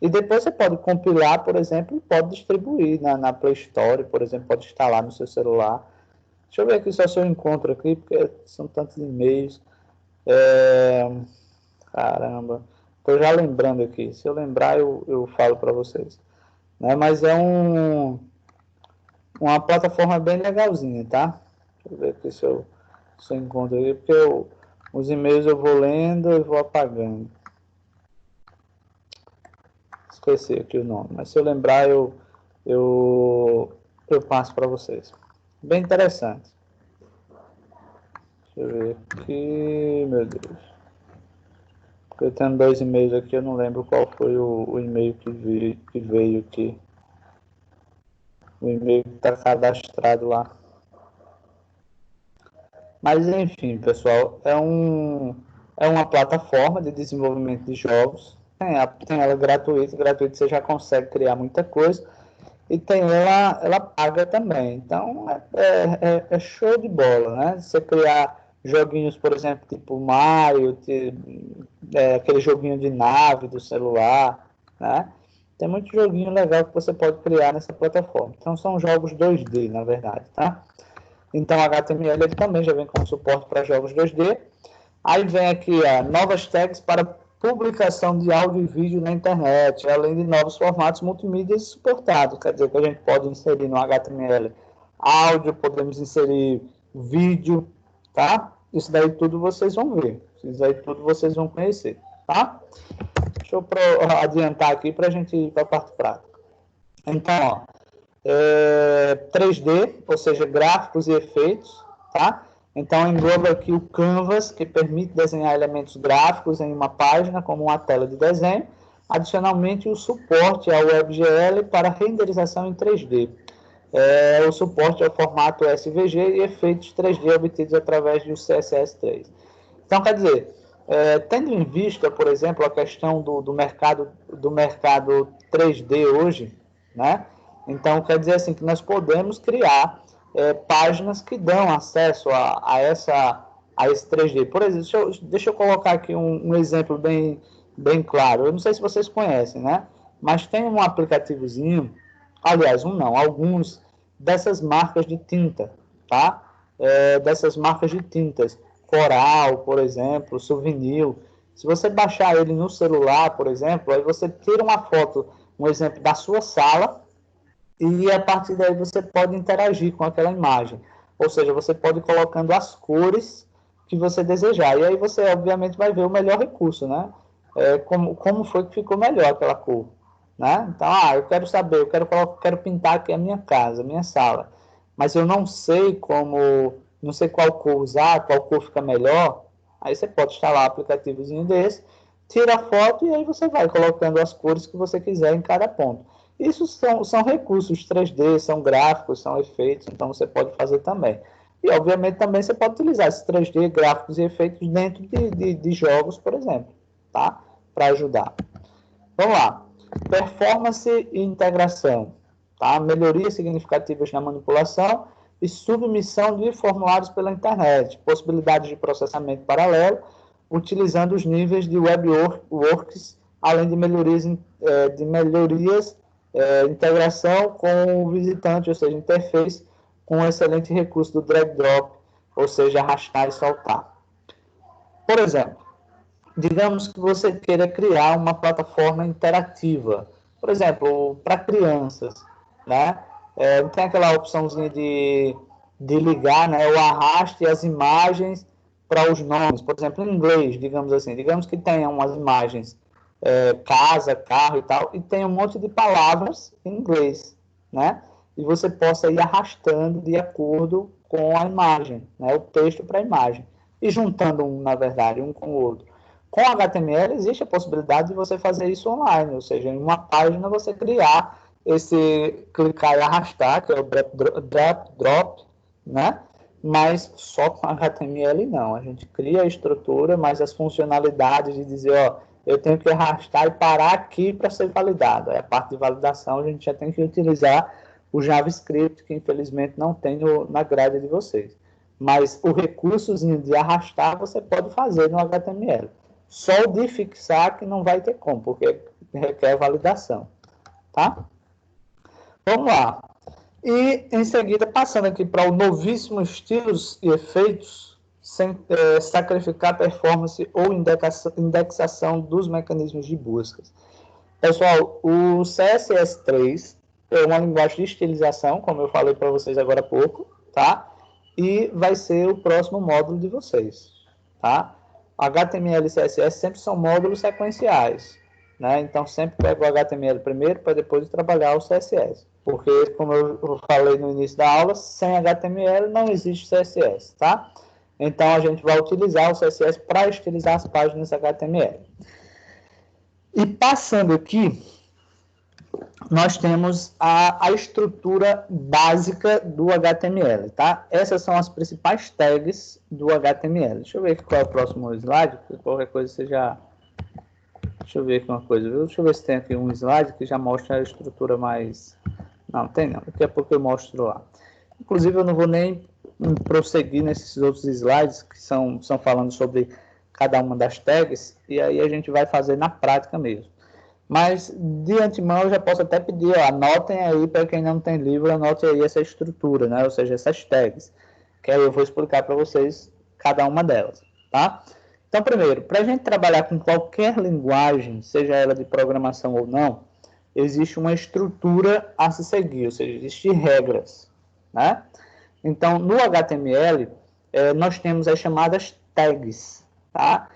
Speaker 1: E depois você pode compilar, por exemplo, e pode distribuir na Play Store, por exemplo, pode instalar no seu celular. Deixa eu ver aqui só se eu encontro aqui, porque são tantos e-mails. Caramba, estou já lembrando aqui. Se eu lembrar, eu falo para vocês. Né? Mas é uma plataforma bem legalzinha, tá? Deixa eu ver aqui se eu encontro aqui, porque os e-mails eu vou lendo e vou apagando. Esqueci aqui o nome, mas se eu lembrar, eu passo para vocês. Bem interessante. Deixa eu ver aqui, meu Deus. Eu tenho 2 e-mails aqui, eu não lembro qual foi o e-mail que veio aqui. O e-mail que está cadastrado lá. Mas enfim, pessoal, é uma plataforma de desenvolvimento de jogos. Tem ela gratuita você já consegue criar muita coisa. E tem ela paga também. Então é show de bola, né? Você criar joguinhos, por exemplo, tipo Mario, aquele joguinho de nave do celular, né? Tem muito joguinho legal que você pode criar nessa plataforma. Então são jogos 2D, na verdade, tá? Então, o HTML ele também já vem com suporte para jogos 2D. Aí vem aqui novas tags para publicação de áudio e vídeo na internet, além de novos formatos multimídia suportados. Quer dizer que a gente pode inserir no HTML áudio, podemos inserir vídeo, tá? Isso daí tudo vocês vão ver. Isso daí tudo vocês vão conhecer, tá? Deixa eu adiantar aqui para a gente ir para a parte prática. Então, 3D, ou seja, gráficos e efeitos, tá? Então, engloba aqui o Canvas, que permite desenhar elementos gráficos em uma página, como uma tela de desenho. Adicionalmente, o suporte ao WebGL para renderização em 3D. O suporte ao formato SVG e efeitos 3D obtidos através do CSS3. Então, quer dizer, tendo em vista, por exemplo, a questão do mercado 3D hoje, né? Então, quer dizer assim, que nós podemos criar páginas que dão acesso a esse 3D. Por exemplo, deixa eu colocar aqui um exemplo bem claro. Eu não sei se vocês conhecem, né? Mas tem um aplicativozinho, aliás, alguns dessas marcas de tinta, tá? Dessas marcas de tintas. Coral, por exemplo, Souvenir. Se você baixar ele no celular, por exemplo, aí você tira uma foto, um exemplo da sua sala, e a partir daí você pode interagir com aquela imagem. Ou seja, você pode ir colocando as cores que você desejar. E aí você, obviamente, vai ver o melhor recurso, né? Como foi que ficou melhor aquela cor. Né? Então, eu quero saber, quero pintar aqui a minha casa, a minha sala. Mas eu não sei não sei qual cor usar, qual cor fica melhor. Aí você pode instalar um aplicativozinho desse, tira a foto e aí você vai colocando as cores que você quiser em cada ponto. Isso são recursos 3D, são gráficos, são efeitos, então você pode fazer também. E, obviamente, também você pode utilizar esses 3D, gráficos e efeitos dentro de jogos, por exemplo, tá? Para ajudar. Vamos lá. Performance e integração, tá? Melhorias significativas na manipulação e submissão de formulários pela internet, possibilidades de processamento paralelo, utilizando os níveis de WebWorks, além de melhorias, integração com o visitante, ou seja, interface, com um excelente recurso do drag drop, ou seja, arrastar e soltar. Por exemplo, digamos que você queira criar uma plataforma interativa, por exemplo, para crianças, né? Tem aquela opçãozinha de ligar, né, o arraste as imagens para os nomes, por exemplo, em inglês, digamos assim. Digamos que tenha umas imagens, casa, carro e tal, e tem um monte de palavras em inglês, né? E você possa ir arrastando de acordo com a imagem, né, o texto para a imagem, e juntando na verdade, um com o outro. Com HTML existe a possibilidade de você fazer isso online, ou seja, em uma página você criar clicar e arrastar, que é o drop, né? Mas só com HTML não. A gente cria a estrutura, mas as funcionalidades de dizer, eu tenho que arrastar e parar aqui para ser validado. A parte de validação a gente já tem que utilizar o JavaScript, que infelizmente não tem na grade de vocês. Mas o recursozinho de arrastar você pode fazer no HTML. Só o de fixar que não vai ter como, porque requer validação. Tá? Vamos lá. E, em seguida, passando aqui para o novíssimo estilos e efeitos, sem sacrificar performance ou indexação dos mecanismos de buscas. Pessoal, o CSS3 é uma linguagem de estilização, como eu falei para vocês agora há pouco, tá? E vai ser o próximo módulo de vocês, tá? HTML e CSS sempre são módulos sequenciais, né? Então, sempre pega o HTML primeiro para depois trabalhar o CSS. Porque, como eu falei no início da aula, sem HTML não existe CSS, tá? Então, a gente vai utilizar o CSS para estilizar as páginas HTML. E passando aqui, nós temos a estrutura básica do HTML, tá? Essas são as principais tags do HTML. Deixa eu ver qual é o próximo slide, qualquer coisa você já... Deixa eu ver aqui uma coisa, viu? Deixa eu ver se tem aqui um slide que já mostra a estrutura mais... Não, tem não. Daqui a pouco eu mostro lá. Inclusive, eu não vou nem prosseguir nesses outros slides que são falando sobre cada uma das tags, e aí a gente vai fazer na prática mesmo. Mas, de antemão, eu já posso até pedir, anotem aí, para quem não tem livro, anote aí essa estrutura, né? Ou seja, essas tags, que aí eu vou explicar para vocês cada uma delas, tá? Então, primeiro, para a gente trabalhar com qualquer linguagem, seja ela de programação ou não, existe uma estrutura a se seguir, ou seja, existem regras, né? Então, no HTML, nós temos as chamadas tags, tá?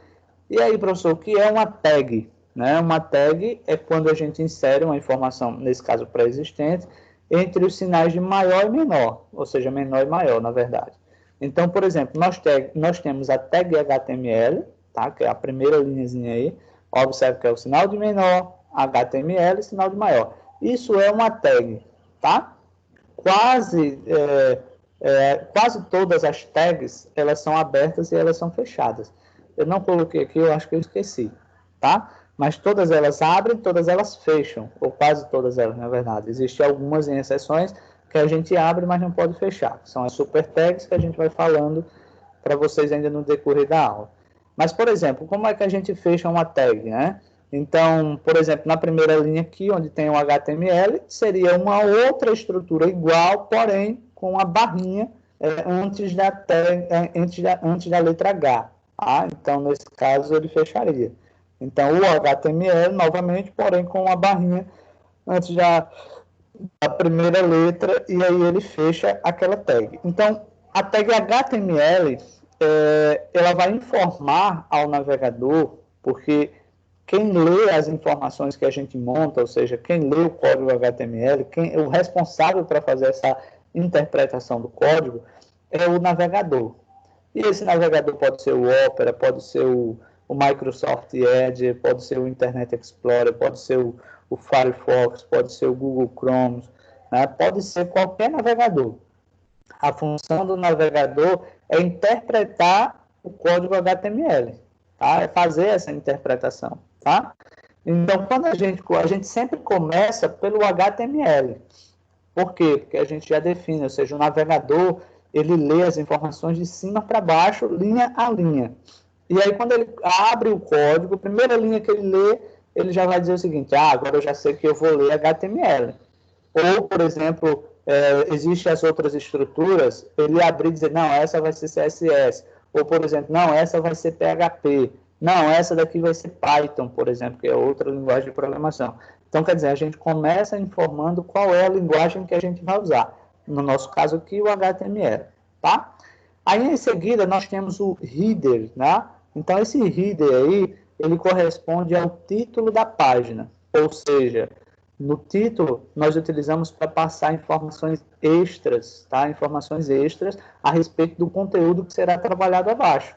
Speaker 1: E aí, professor, o que é uma tag? Né? Uma tag é quando a gente insere uma informação, nesse caso pré-existente, entre os sinais de maior e menor, ou seja, menor e maior, na verdade. Então, por exemplo, nós temos a tag HTML, tá? Que é a primeira linhazinha aí. Observe que é o sinal de menor, HTML e sinal de maior. Isso é uma tag, tá? Quase todas as tags, elas são abertas e elas são fechadas. Eu não coloquei aqui, eu acho que eu esqueci, tá? Mas todas elas abrem, todas elas fecham, ou quase todas elas, na verdade. Existem algumas exceções que a gente abre, mas não pode fechar. São as super tags que a gente vai falando para vocês ainda no decorrer da aula. Mas, por exemplo, como é que a gente fecha uma tag, né? Então, por exemplo, na primeira linha aqui, onde tem o HTML, seria uma outra estrutura igual, porém com uma barrinha antes da tag, antes da letra H. Tá? Então, nesse caso, ele fecharia. Então, o HTML, novamente, porém com uma barrinha antes da primeira letra, e aí ele fecha aquela tag. Então, a tag HTML, ela vai informar ao navegador, porque quem lê as informações que a gente monta, ou seja, quem lê o código HTML, o responsável para fazer essa interpretação do código é o navegador. E esse navegador pode ser o Opera, pode ser o Microsoft Edge, pode ser o Internet Explorer, pode ser o Firefox, pode ser o Google Chrome, né? Pode ser qualquer navegador. A função do navegador é interpretar o código HTML, tá? É fazer essa interpretação, tá? Então, quando a gente sempre começa pelo HTML. Por quê? Porque a gente já define, ou seja, o navegador, ele lê as informações de cima para baixo, linha a linha. E aí, quando ele abre o código, a primeira linha que ele lê, ele já vai dizer o seguinte: agora eu já sei que eu vou ler HTML. Ou, por exemplo, existem as outras estruturas, ele abrir e dizer, não, essa vai ser CSS. Ou, por exemplo, não, essa vai ser PHP. Não, essa daqui vai ser Python, por exemplo, que é outra linguagem de programação. Então, quer dizer, a gente começa informando qual é a linguagem que a gente vai usar. No nosso caso aqui, o HTML, tá? Aí, em seguida, nós temos o header, né? Então, esse header aí, ele corresponde ao título da página. Ou seja, no título, nós utilizamos para passar informações extras, tá? Informações extras a respeito do conteúdo que será trabalhado abaixo.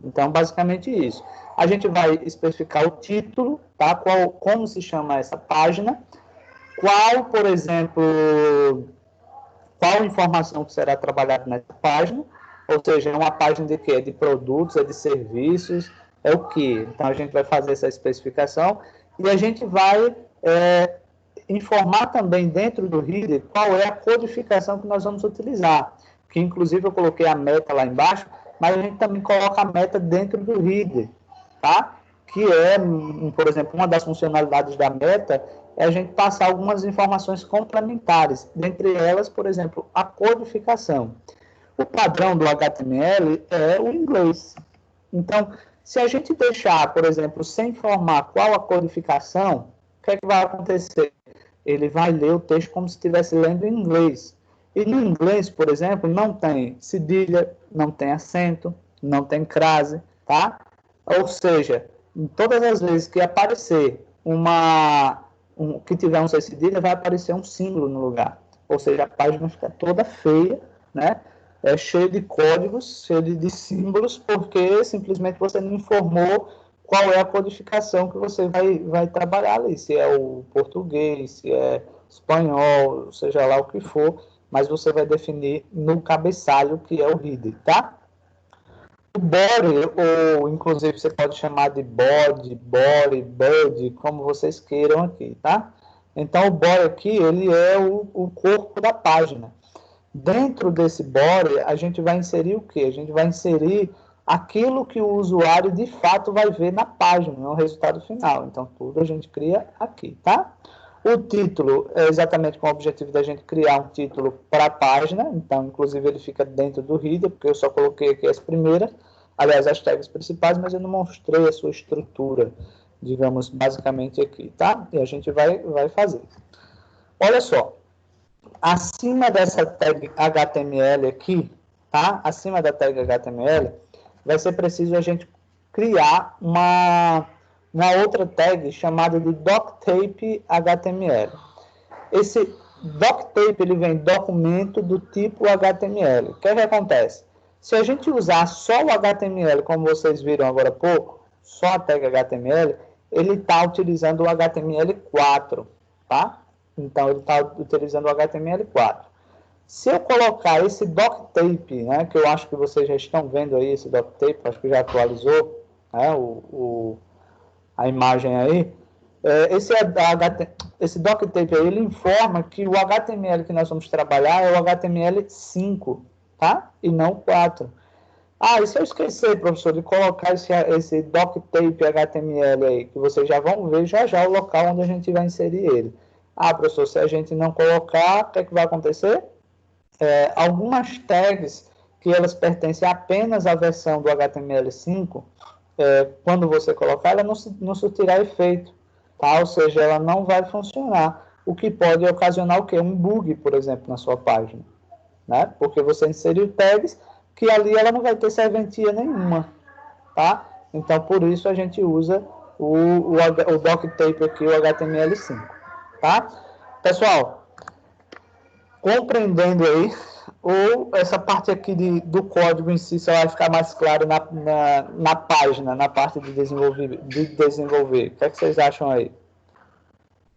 Speaker 1: Então, basicamente isso. A gente vai especificar o título, tá? Como se chama essa página, por exemplo, qual informação que será trabalhada nessa página, ou seja, é uma página de quê? É de produtos, é de serviços, é o quê? Então, a gente vai fazer essa especificação e a gente vai informar também dentro do header qual é a codificação que nós vamos utilizar, que inclusive eu coloquei a meta lá embaixo, mas a gente também coloca a meta dentro do header, tá? Que é, por exemplo, uma das funcionalidades da meta é a gente passar algumas informações complementares, dentre elas, por exemplo, a codificação. O padrão do HTML é o inglês. Então, se a gente deixar, por exemplo, sem informar qual a codificação, o que é que vai acontecer? Ele vai ler o texto como se estivesse lendo em inglês. E no inglês, por exemplo, não tem cedilha, não tem acento, não tem crase, tá? Ou seja, todas as vezes que aparecer que tiver um C cedilha, vai aparecer um símbolo no lugar. Ou seja, a página fica toda feia, né? É cheio de códigos, cheio de símbolos, porque simplesmente você não informou qual é a codificação que você vai trabalhar ali, se é o português, se é espanhol, seja lá o que for, mas você vai definir no cabeçalho que é o header, tá? O body, ou inclusive você pode chamar de body, body, como vocês queiram aqui, tá? Então o body aqui, ele é o corpo da página. Dentro desse body, a gente vai inserir o quê? A gente vai inserir aquilo que o usuário de fato vai ver na página, no resultado final. Então, tudo a gente cria aqui, tá? O título é exatamente com o objetivo da gente criar um título para a página. Então, inclusive, ele fica dentro do header, porque eu só coloquei aqui as primeiras, aliás, as tags principais, mas eu não mostrei a sua estrutura, digamos, basicamente aqui, tá? E a gente vai fazer. Olha só. Acima dessa tag HTML aqui, tá? Acima da tag HTML, vai ser preciso a gente criar uma outra tag chamada de doctape HTML. Esse doctape ele vem documento do tipo HTML. O que acontece? Se a gente usar só o HTML, como vocês viram agora há pouco, só a tag HTML, ele está utilizando o HTML4, tá? Então, ele está utilizando o HTML4. Se eu colocar esse doctape, né, que eu acho que vocês já estão vendo aí, esse doctape, acho que já atualizou, né, a imagem aí, esse doctape aí, ele informa que o HTML que nós vamos trabalhar é o HTML5, tá? E não 4. Ah, e se eu esquecer, professor, de colocar esse doctape HTML aí, que vocês já vão ver já o local onde a gente vai inserir ele. Ah, professor, se a gente não colocar, o que é que vai acontecer? Algumas tags que elas pertencem apenas à versão do HTML5, quando você colocar, ela não surtirá efeito, tá? Ou seja, ela não vai funcionar, o que pode ocasionar o quê? Um bug, por exemplo, na sua página, né? Porque você inseriu tags que ali ela não vai ter serventia nenhuma, tá? Então, por isso a gente usa o doctape aqui, o HTML5, tá? Pessoal, compreendendo aí, ou essa parte aqui do código em si só vai ficar mais claro na página, na parte de desenvolver. O que é que vocês acham aí?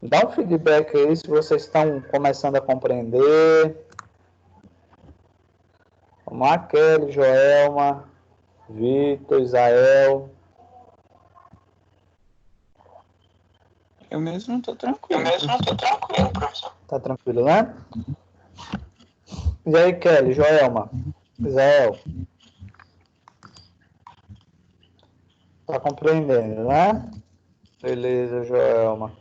Speaker 1: Dá um feedback aí se vocês estão começando a compreender. Vamos lá, Kelly, Joelma, Vitor, Isael.
Speaker 2: Eu mesmo não tô tranquilo.
Speaker 1: Professor. Tá tranquilo, né? E aí, Kelly, Joelma, Isael. Tá compreendendo, né? Beleza, Joelma.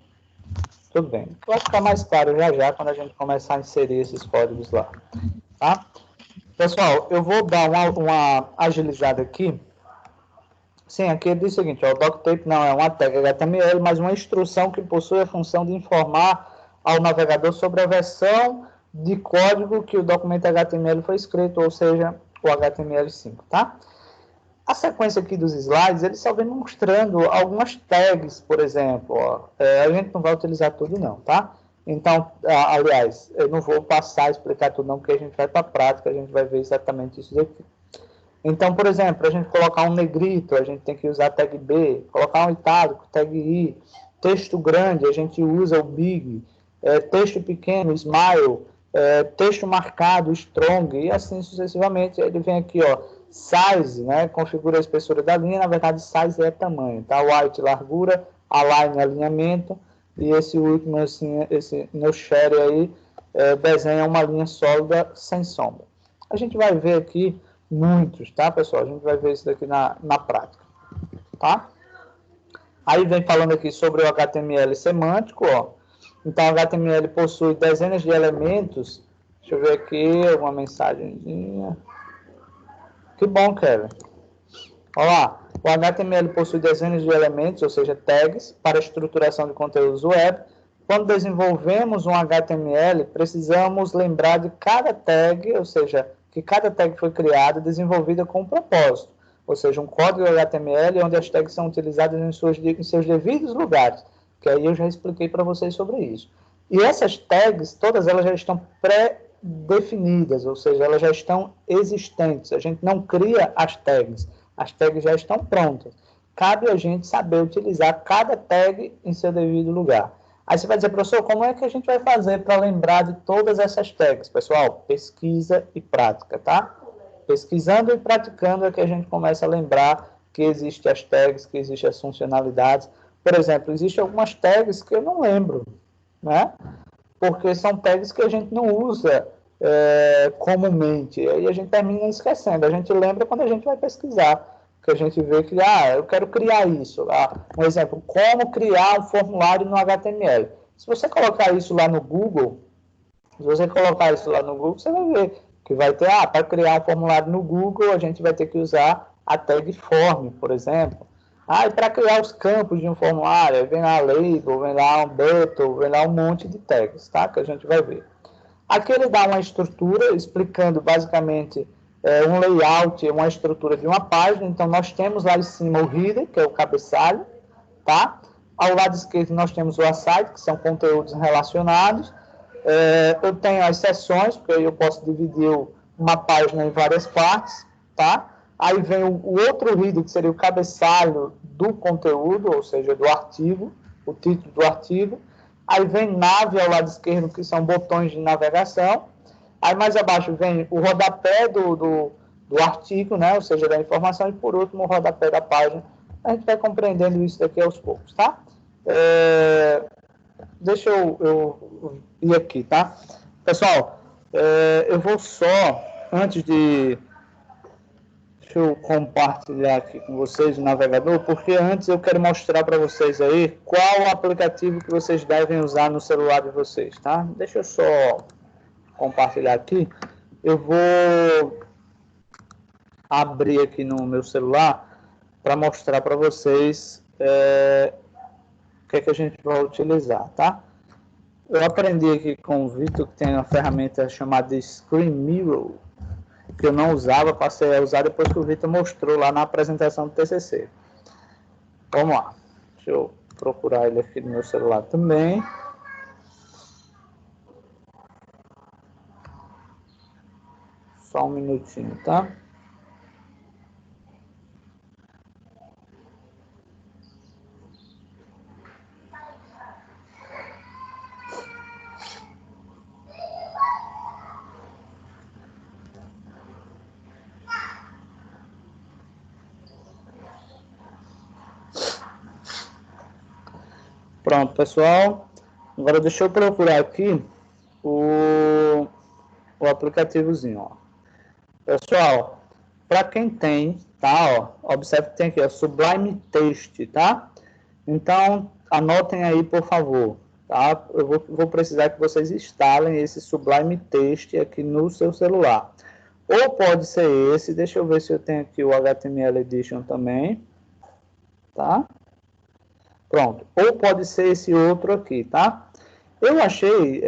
Speaker 1: Tudo bem. Vai ficar mais claro já quando a gente começar a inserir esses códigos lá. Tá? Pessoal, eu vou dar uma agilizada aqui. Sim, aqui ele diz o seguinte, ó, o doctape não é uma tag HTML, mas uma instrução que possui a função de informar ao navegador sobre a versão de código que o documento HTML foi escrito, ou seja, o HTML5, tá? A sequência aqui dos slides, ele só vem mostrando algumas tags, por exemplo, ó. A gente não vai utilizar tudo não, tá? Então, aliás, eu não vou passar a explicar tudo não, porque a gente vai para a prática, a gente vai ver exatamente isso daqui. Então, por exemplo, para a gente colocar um negrito, a gente tem que usar tag B, colocar um itálico, tag I, texto grande, a gente usa o big, texto pequeno, smile, texto marcado, strong, e assim sucessivamente. Ele vem aqui, ó, size, né, configura a espessura da linha, na verdade size é tamanho, tá? White, largura, align, alinhamento, e esse último, assim, esse no share aí, desenha uma linha sólida sem sombra. A gente vai ver aqui muitos, tá, pessoal? A gente vai ver isso daqui na prática, tá? Aí vem falando aqui sobre o HTML semântico, ó. Então, o HTML possui dezenas de elementos. Deixa eu ver aqui, alguma mensagenzinha. Que bom, Kevin. Olha lá. O HTML possui dezenas de elementos, ou seja, tags, para estruturação de conteúdos web. Quando desenvolvemos um HTML, precisamos lembrar de cada tag, ou seja, que cada tag foi criada e desenvolvida com um propósito, ou seja, um código HTML onde as tags são utilizadas em seus devidos lugares, que aí eu já expliquei para vocês sobre isso. E essas tags, todas elas já estão pré-definidas, ou seja, elas já estão existentes, a gente não cria as tags já estão prontas. Cabe a gente saber utilizar cada tag em seu devido lugar. Aí você vai dizer, professor, como é que a gente vai fazer para lembrar de todas essas tags? Pessoal, pesquisa e prática, tá? Pesquisando e praticando é que a gente começa a lembrar que existem as tags, que existem as funcionalidades. Por exemplo, existem algumas tags que eu não lembro, né? Porque são tags que a gente não usa comumente. E aí a gente termina esquecendo. A gente lembra quando a gente vai pesquisar. Que a gente vê que, eu quero criar isso. Um exemplo, como criar um formulário no HTML. Se você colocar isso lá no Google, você vai ver que vai ter, para criar um formulário no Google, a gente vai ter que usar a tag form, por exemplo. E para criar os campos de um formulário, vem lá label, vem lá um button, vem lá um monte de tags, tá? Que a gente vai ver. Aqui ele dá uma estrutura explicando basicamente um layout, uma estrutura de uma página. Então, nós temos lá em cima o header, que é o cabeçalho, tá? Ao lado esquerdo, nós temos o aside, que são conteúdos relacionados. Eu tenho as seções, porque aí eu posso dividir uma página em várias partes, tá? Aí vem o outro header, que seria o cabeçalho do conteúdo, ou seja, do artigo, o título do artigo. Aí vem nave ao lado esquerdo, que são botões de navegação. Aí mais abaixo vem o rodapé do artigo, né? Ou seja, da informação. E por último, o rodapé da página. A gente vai compreendendo isso daqui aos poucos, tá? Deixa eu ir aqui, tá? Pessoal, eu vou só, antes de... Deixa eu compartilhar aqui com vocês o navegador, porque antes eu quero mostrar para vocês aí qual o aplicativo que vocês devem usar no celular de vocês, tá? Deixa eu só compartilhar aqui. Eu vou abrir aqui no meu celular para mostrar para vocês o que é que a gente vai utilizar, tá? Eu aprendi aqui com o Vitor que tem uma ferramenta chamada Screen Mirror, que eu não usava, passei a usar depois que o Vitor mostrou lá na apresentação do TCC. Vamos lá. Deixa eu procurar ele aqui no meu celular também. Só um minutinho, tá? Pronto, pessoal. Agora deixa eu procurar aqui o aplicativozinho, ó. Pessoal, para quem tem, tá, ó, observe que tem aqui, ó, Sublime Text, tá? Então, anotem aí, por favor, tá? Eu vou precisar que vocês instalem esse Sublime Text aqui no seu celular. Ou pode ser esse, deixa eu ver se eu tenho aqui o HTML Edition também, tá? Pronto. Ou pode ser esse outro aqui, tá? Eu achei,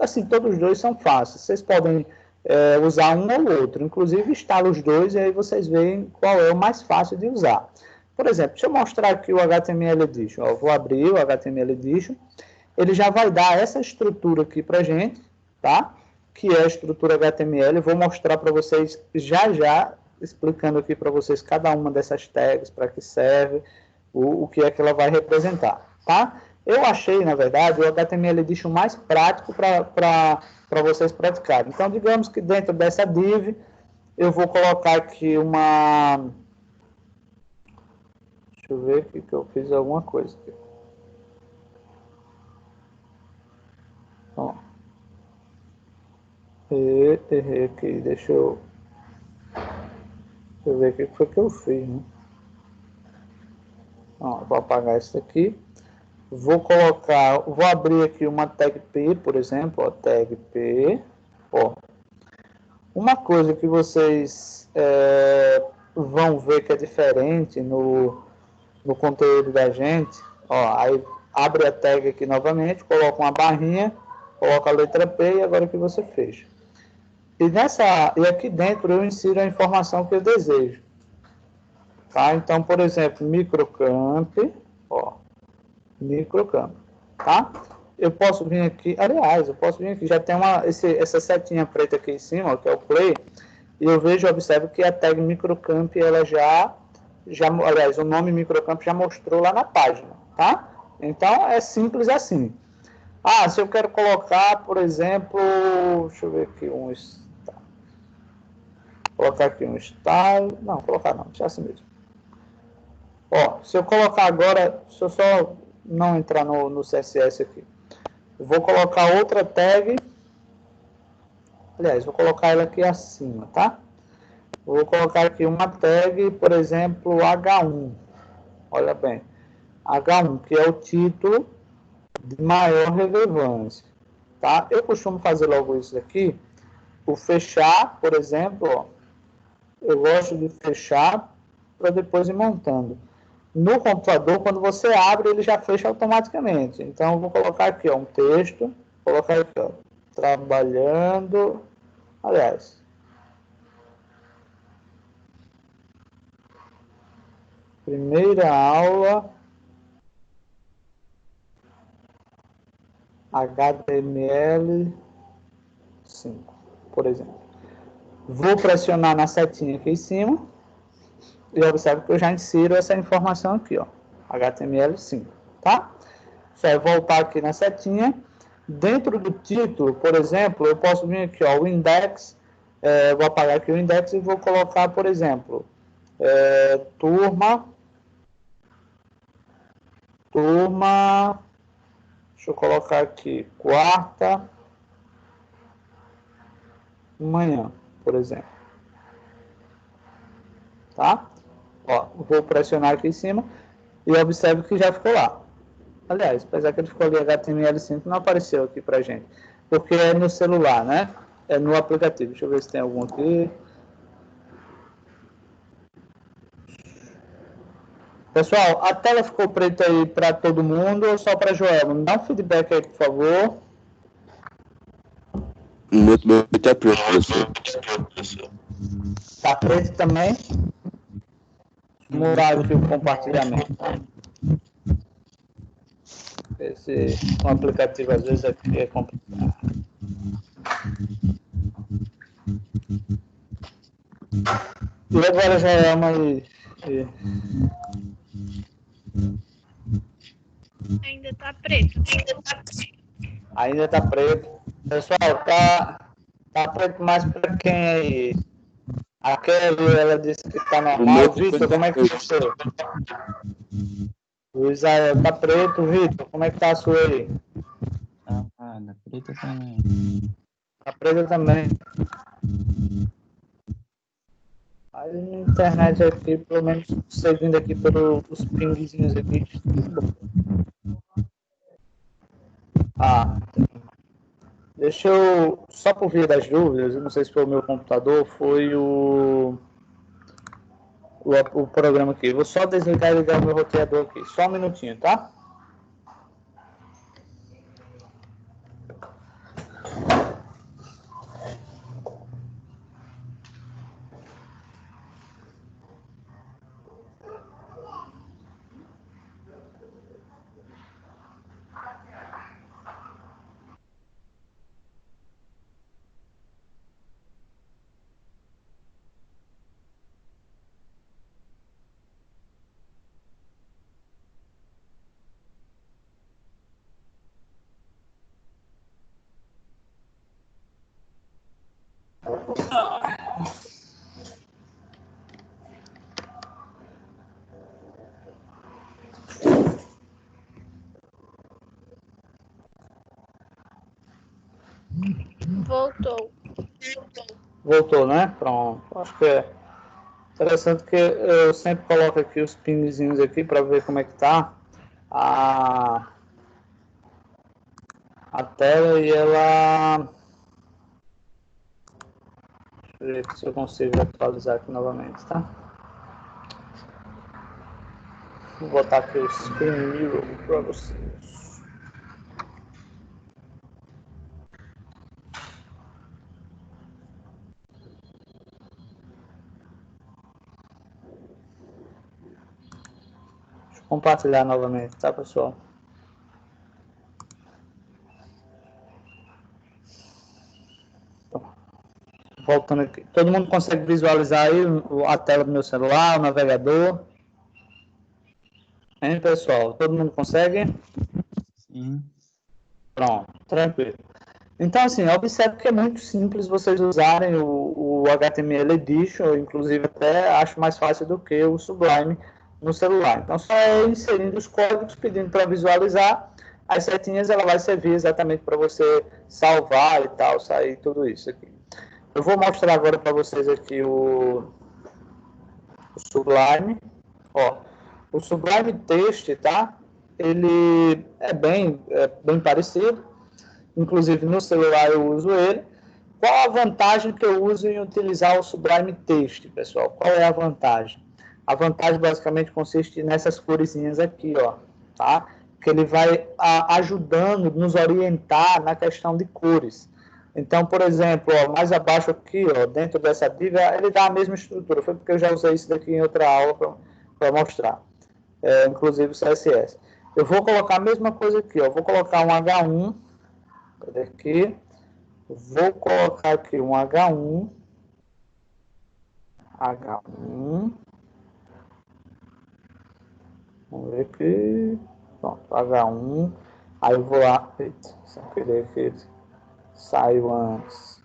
Speaker 1: assim, todos os dois são fáceis. Vocês podem usar um ou outro. Inclusive, instala os dois e aí vocês veem qual é o mais fácil de usar. Por exemplo, deixa eu mostrar aqui o HTML Edition. Eu vou abrir o HTML Edition. Ele já vai dar essa estrutura aqui para gente, tá? Que é a estrutura HTML. Eu vou mostrar para vocês já, explicando aqui para vocês cada uma dessas tags, para que serve, o que é que ela vai representar, tá? Eu achei, na verdade, o HTML Edition mais prático para vocês praticarem. Então, digamos que dentro dessa div, eu vou colocar aqui uma... Deixa eu ver aqui que eu fiz alguma coisa aqui. Ó. Errei aqui, deixa eu ver o que foi que eu fiz, né? Ó, vou apagar isso aqui. Vou abrir aqui uma tag P, por exemplo, ó, tag P. Ó. Uma coisa que vocês vão ver que é diferente no conteúdo da gente, ó, aí abre a tag aqui novamente, coloca uma barrinha, coloca a letra P e agora que você fecha. E aqui dentro eu insiro a informação que eu desejo. Tá? Então, por exemplo, microcamp, ó, microcampo, tá? Eu posso vir aqui, aliás, já tem essa setinha preta aqui em cima, ó, que é o play, e eu observo que a tag microcamp, ela aliás, o nome microcamp já mostrou lá na página, tá? Então, é simples assim. Ah, se eu quero colocar, por exemplo, deixa eu ver aqui, colocar aqui um style, não, colocar não, deixa assim mesmo. Ó, se eu colocar agora, se eu só não entrar no CSS aqui, vou colocar outra tag, aliás, vou colocar ela aqui acima, tá? Vou colocar aqui uma tag, por exemplo, H1, olha bem, H1, que é o título de maior relevância, tá? Eu costumo fazer logo isso aqui, o fechar, por exemplo, ó, eu gosto de fechar para depois ir montando. No computador, quando você abre, ele já fecha automaticamente. Então, eu vou colocar aqui, ó, um texto, colocar aqui, ó, trabalhando, aliás, primeira aula HTML5, por exemplo. Vou pressionar na setinha aqui em cima e observe que eu já insiro essa informação aqui, ó, HTML5, tá? Só voltar aqui na setinha. Dentro do título, por exemplo, eu posso vir aqui, ó, o index, vou apagar aqui o index e vou colocar, por exemplo, turma, deixa eu colocar aqui, quarta, manhã, por exemplo. Tá? Ó, vou pressionar aqui em cima e observe que já ficou lá. Aliás, apesar que ele ficou ali HTML5, não apareceu aqui pra gente. Porque é no celular, né? É no aplicativo. Deixa eu ver se tem algum aqui. Pessoal, a tela ficou preta aí para todo mundo ou só para Joel? Me dá um feedback aí, por favor.
Speaker 3: Muito tá preto, professor.
Speaker 1: Tá preto também? Vou mudar aqui o compartilhamento. Esse um aplicativo às vezes aqui é complicado. E agora já é uma
Speaker 4: Ainda tá preto.
Speaker 1: Ainda tá preto. Pessoal, tá preto mais para quem aí? A Kelly, ela disse que tá normal. Vitor, como é que tá o seu? O Israel tá preto. Vitor, como é que tá a sua aí?
Speaker 2: Tá preta também.
Speaker 1: Tá preta também. Aí na internet aqui, pelo menos seguindo aqui pelos pingzinhos aqui. Deixa eu, só por via das dúvidas, eu não sei se foi o meu computador, foi o programa aqui. Vou só desligar e ligar o meu roteador aqui. Só um minutinho, tá?
Speaker 4: Voltou.
Speaker 1: Voltou, né? Pronto. Acho que é interessante que eu sempre coloco aqui os pingzinhos aqui para ver como é que tá a tela e ela... Deixa eu ver se eu consigo atualizar aqui novamente, tá? Vou botar aqui o Screen Mirror para vocês. Deixa eu compartilhar novamente, tá, pessoal? Voltando aqui. Todo mundo consegue visualizar aí a tela do meu celular, o navegador? Hein, pessoal? Todo mundo consegue?
Speaker 2: Sim.
Speaker 1: Pronto, tranquilo. Então, assim, observe que é muito simples vocês usarem o HTML Edition, eu, inclusive até acho mais fácil do que o Sublime no celular. Então, só é inserindo os códigos, pedindo para visualizar, as setinhas ela vai servir exatamente para você salvar e tal, sair tudo isso aqui. Eu vou mostrar agora para vocês aqui o Sublime. Ó, o Sublime Text, tá? Ele é bem parecido. Inclusive no celular eu uso ele. Qual a vantagem que eu uso em utilizar o Sublime Text, pessoal? Qual é a vantagem? A vantagem basicamente consiste nessas coresinhas aqui, ó, tá? Que ele vai ajudando, nos orientar na questão de cores. Então, por exemplo, ó, mais abaixo aqui, ó, dentro dessa div, ele dá a mesma estrutura. Foi porque eu já usei isso daqui em outra aula para mostrar, inclusive o CSS. Eu vou colocar a mesma coisa aqui, ó. Vou colocar um H1 Cadê aqui? Vou colocar aqui um H1. Vamos ver aqui. Pronto, H1. Aí eu vou lá. Eita, sem querer que saiu antes.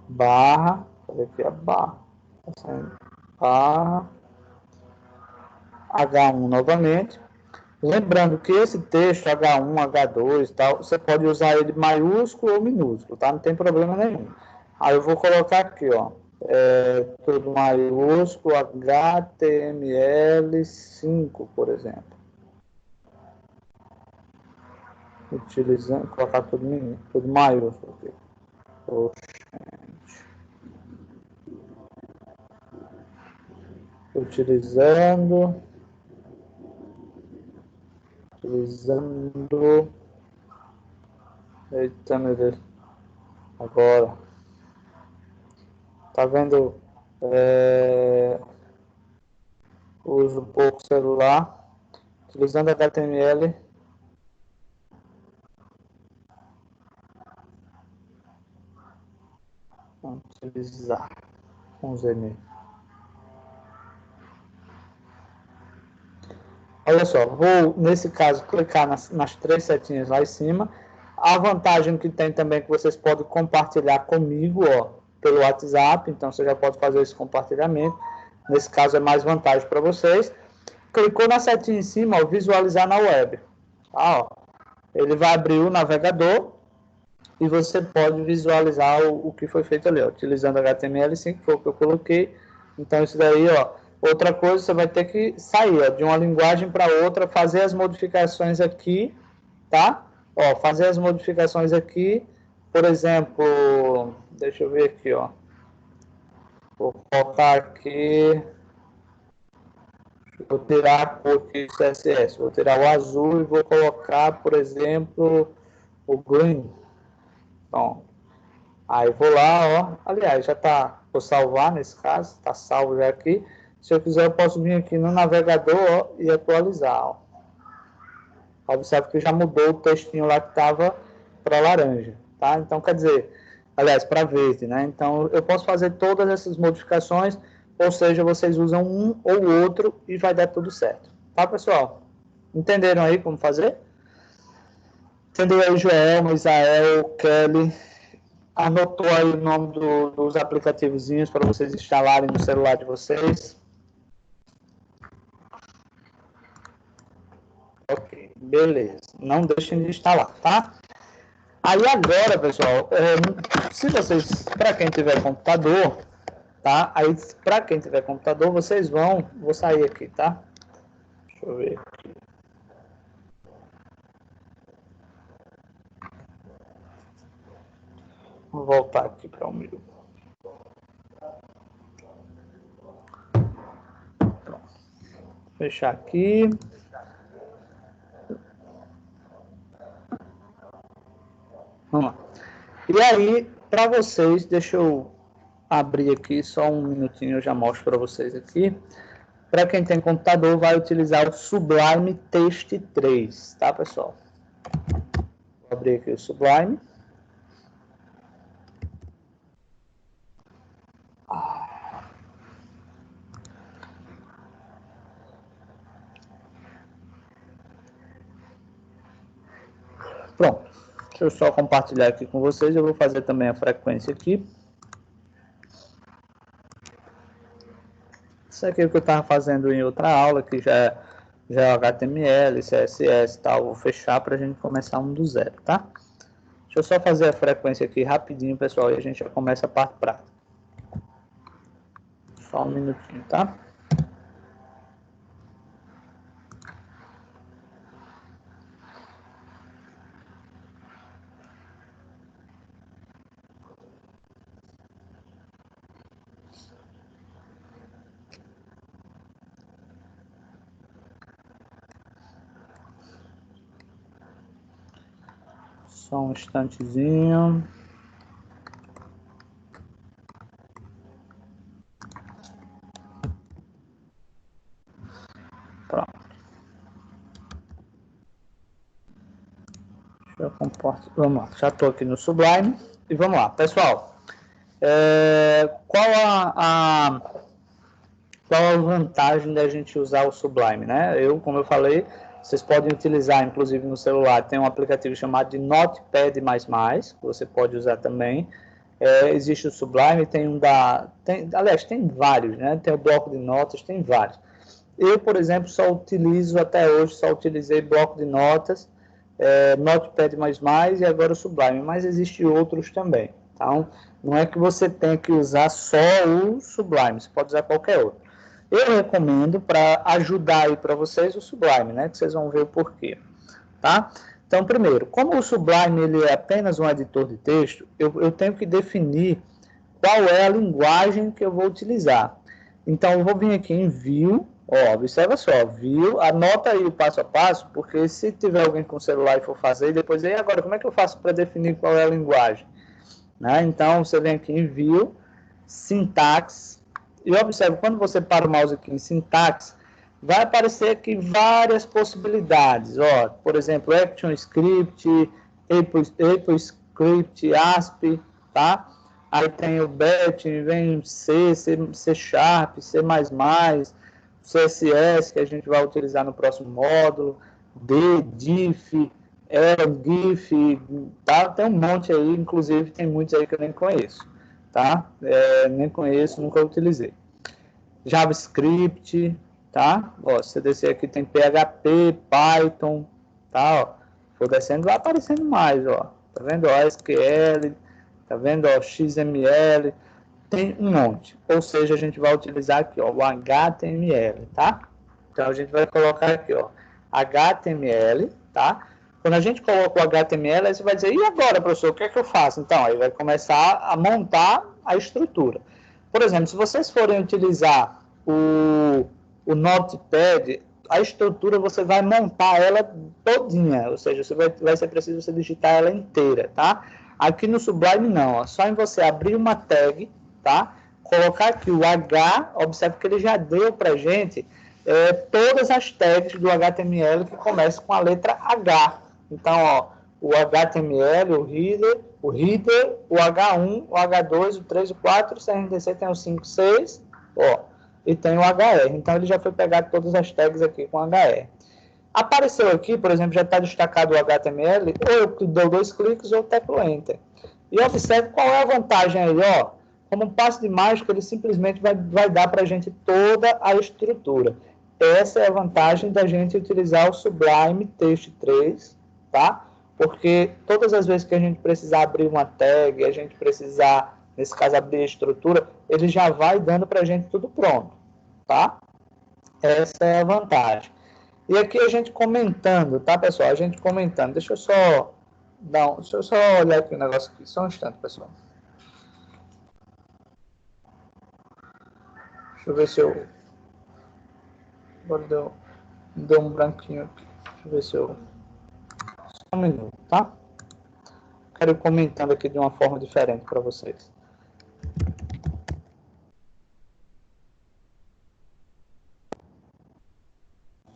Speaker 1: Barra. Cadê aqui a barra? Tá saindo. Barra. H1 novamente. Lembrando que esse texto H1, H2 e tal, você pode usar ele maiúsculo ou minúsculo, tá? Não tem problema nenhum. Aí eu vou colocar aqui, ó, tudo maiúsculo, HTML5, por exemplo. Utilizando, colocar tudo maiúsculo aqui. Utilizando. Eita, meu Deus. Agora. Tá vendo? Uso pouco celular. Utilizando HTML. Vamos utilizar com ZM. Olha só, vou, nesse caso, clicar nas três setinhas lá em cima. A vantagem que tem também é que vocês podem compartilhar comigo, ó, pelo WhatsApp, então você já pode fazer esse compartilhamento. Nesse caso é mais vantagem para vocês. Clicou na setinha em cima, ó, visualizar na web. Tá, ó. Ele vai abrir o navegador e você pode visualizar o que foi feito ali, ó, utilizando HTML5, que foi o que eu coloquei. Então isso daí, ó. Outra coisa, você vai ter que sair, ó, de uma linguagem para outra, fazer as modificações aqui, tá? Ó, fazer as modificações aqui, por exemplo, deixa eu ver aqui, ó. Vou colocar aqui, vou tirar a cor aqui do CSS, vou tirar o azul e vou colocar, por exemplo, o green. Então, aí vou lá, ó, aliás, já tá, vou salvar nesse caso, tá salvo já aqui. Se eu quiser, eu posso vir aqui no navegador, ó, e atualizar, ó. Observe que já mudou o textinho lá que estava para laranja, tá? Então, quer dizer, aliás, para verde, né? Então, eu posso fazer todas essas modificações, ou seja, vocês usam um ou outro e vai dar tudo certo. Tá, pessoal? Entenderam aí como fazer? Entendeu aí, Joel, Isael, Kelly? Anotou aí o nome dos aplicativozinhos para vocês instalarem no celular de vocês? Ok, beleza. Não deixem de instalar, tá? Aí agora, pessoal, se vocês, para quem tiver computador, tá? Aí, para quem tiver computador, vocês vou sair aqui, tá? Deixa eu ver. Vou voltar aqui para o meu. Pronto. Fechar aqui. Vamos lá. E aí, para vocês, deixa eu abrir aqui só um minutinho, eu já mostro para vocês aqui. Para quem tem computador, vai utilizar o Sublime Text 3, tá, pessoal? Vou abrir aqui o Sublime. Pronto. Deixa eu só compartilhar aqui com vocês. Eu vou fazer também a frequência aqui. Isso aqui é o que eu estava fazendo em outra aula, que já é HTML, CSS e tal. Vou fechar para a gente começar um do zero, tá? Deixa eu só fazer a frequência aqui rapidinho, pessoal, e a gente já começa a parte prática. Só um minutinho, tá? Só um instantezinho. Pronto. Vamos lá, já estou aqui no Sublime e vamos lá, pessoal. Qual a vantagem da gente usar o Sublime, né? Como eu falei, vocês podem utilizar, inclusive no celular, tem um aplicativo chamado de Notepad++, que você pode usar também. Existe o Sublime, aliás, tem vários, né? Tem o bloco de notas, tem vários. Eu, por exemplo, até hoje, só utilizei bloco de notas, Notepad++ e agora o Sublime, mas existem outros também. Então, não é que você tem que usar só o Sublime, você pode usar qualquer outro. Eu recomendo, para ajudar aí para vocês, o Sublime, né? Que vocês vão ver o porquê, tá? Então, primeiro, como o Sublime ele é apenas um editor de texto, eu tenho que definir qual é a linguagem que eu vou utilizar. Então, eu vou vir aqui em View, observa só, View, anota aí o passo a passo, porque se tiver alguém com celular e for fazer, depois, e agora, como é que eu faço para definir qual é a linguagem? Né? Então, você vem aqui em View, Syntax, e observe, quando você para o mouse aqui em Syntax, vai aparecer aqui várias possibilidades. Por exemplo, ActionScript, AppleScript, ASP, tá? Aí tem o BAT, vem C, C Sharp, C++, CSS, que a gente vai utilizar no próximo módulo, DIF, GIF, tá? Tem um monte aí, inclusive tem muitos aí que eu nem conheço, tá? Nem conheço, nunca utilizei. JavaScript, tá? Se você descer aqui tem PHP, Python, tá? For descendo, vai aparecendo mais, Tá vendo? SQL, tá vendo? XML, tem um monte. Ou seja, a gente vai utilizar aqui, o HTML, tá? Então, a gente vai colocar aqui, HTML, tá? Quando a gente coloca o HTML, aí você vai dizer, e agora, professor, o que é que eu faço? Então, aí vai começar a montar a estrutura. Por exemplo, se vocês forem utilizar o Notepad, a estrutura você vai montar ela todinha, ou seja, vai ser preciso você digitar ela inteira, tá? Aqui no Sublime não, só em você abrir uma tag, tá? Colocar aqui o H, observe que ele já deu pra gente todas as tags do HTML que começam com a letra H. Então, o HTML, o header, o H1, o H2, o 3, o 4, o CRDC tem o 5, 6, e tem o HR. Então, ele já foi pegar todas as tags aqui com HR. Apareceu aqui, por exemplo, já está destacado o HTML, ou eu dou 2 cliques ou teclo Enter. E observe qual é a vantagem aí, como um passo de mágica, ele simplesmente vai dar para a gente toda a estrutura. Essa é a vantagem da gente utilizar o Sublime Text 3, tá? Porque todas as vezes que a gente precisar abrir uma tag, a gente precisar, nesse caso, abrir a estrutura, ele já vai dando para a gente tudo pronto, tá? Essa é a vantagem. E aqui a gente comentando, tá, pessoal? A gente comentando. Deixa eu só olhar aqui o negócio aqui. Só um instante, pessoal. Deixa eu ver se eu... Agora deu um branquinho aqui. Deixa eu ver se eu... Só um minuto, tá? Quero ir comentando aqui de uma forma diferente para vocês.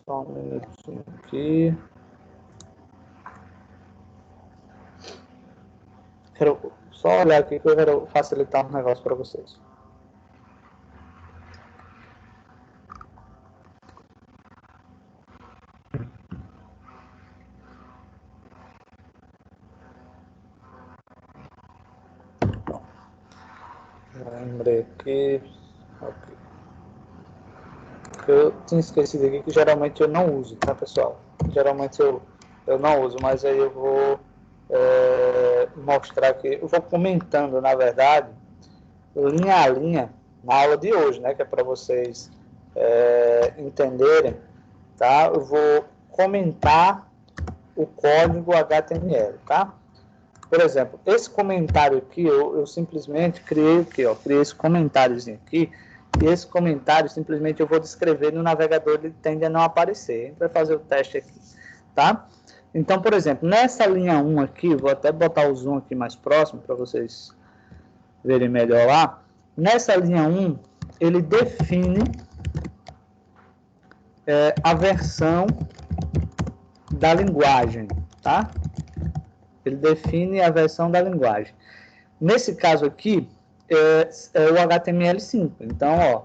Speaker 1: Só um minutinho aqui. Quero só olhar aqui que eu quero facilitar um negócio para vocês. Já lembrei aqui. Ok. Eu tinha esquecido aqui que geralmente eu não uso, tá, pessoal? Geralmente eu não uso, mas aí eu vou mostrar aqui. Eu vou comentando, na verdade, linha a linha, na aula de hoje, né? Que é para vocês entenderem, tá? Eu vou comentar o código HTML, tá? Por exemplo, esse comentário aqui, eu simplesmente criei aqui, criei esse comentáriozinho aqui, e esse comentário simplesmente eu vou descrever no navegador, ele tende a não aparecer. A gente vai fazer o teste aqui, tá? Então, por exemplo, nessa linha 1 aqui, vou até botar o zoom aqui mais próximo para vocês verem melhor lá. Nessa linha 1, ele define a versão da linguagem, tá? Ele define a versão da linguagem. Nesse caso aqui, é o HTML5. Então, ó,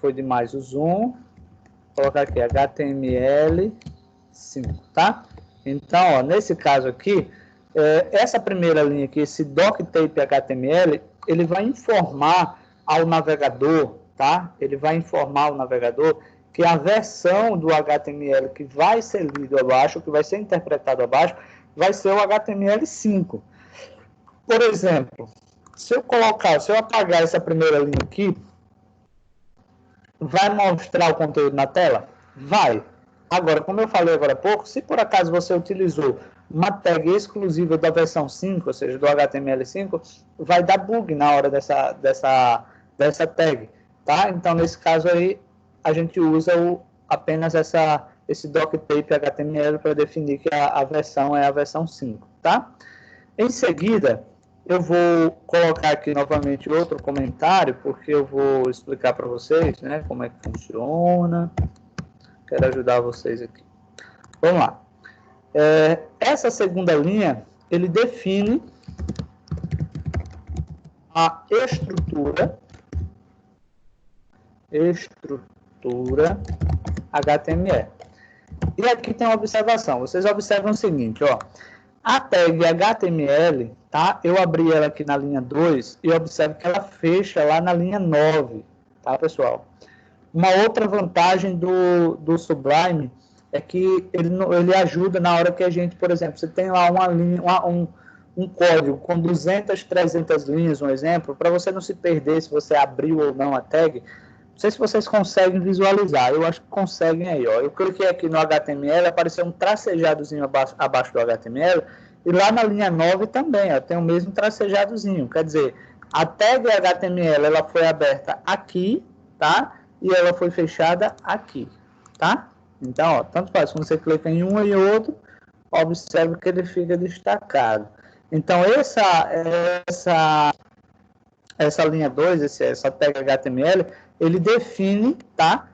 Speaker 1: foi demais o zoom. Vou colocar aqui, HTML5, tá? Então, ó, nesse caso aqui, essa primeira linha aqui, esse doctape HTML, ele vai informar ao navegador, tá? Ele vai informar ao navegador que a versão do HTML que vai ser lido abaixo, que vai ser interpretado abaixo, vai ser o HTML5. Por exemplo, se eu apagar essa primeira linha aqui, vai mostrar o conteúdo na tela? Vai. Agora, como eu falei agora há pouco, se por acaso você utilizou uma tag exclusiva da versão 5, ou seja, do HTML5, vai dar bug na hora dessa tag, tá? Então, nesse caso aí, a gente usa apenas esse doctape HTML para definir que a versão é a versão 5, tá? Em seguida, eu vou colocar aqui novamente outro comentário, porque eu vou explicar para vocês, né, como é que funciona. Quero ajudar vocês aqui. Vamos lá. Essa segunda linha, ele define a estrutura HTML. E aqui tem uma observação. Vocês observam o seguinte, ó. A tag HTML, tá? Eu abri ela aqui na linha 2 e observo que ela fecha lá na linha 9, tá, pessoal? Uma outra vantagem do Sublime é que ele ajuda na hora que a gente, por exemplo, você tem lá uma linha, um código com 200, 300 linhas, um exemplo, para você não se perder se você abriu ou não a tag. Não sei se vocês conseguem visualizar, eu acho que conseguem aí, ó. Eu cliquei aqui no HTML, apareceu um tracejadozinho abaixo do HTML, e lá na linha 9 também, ó, tem o mesmo tracejadozinho. Quer dizer, a tag HTML, ela foi aberta aqui, tá? E ela foi fechada aqui, tá? Então, ó, tanto faz, quando você clica em um e outro, observe que ele fica destacado. Então, essa linha 2, essa tag HTML, ele define, tá,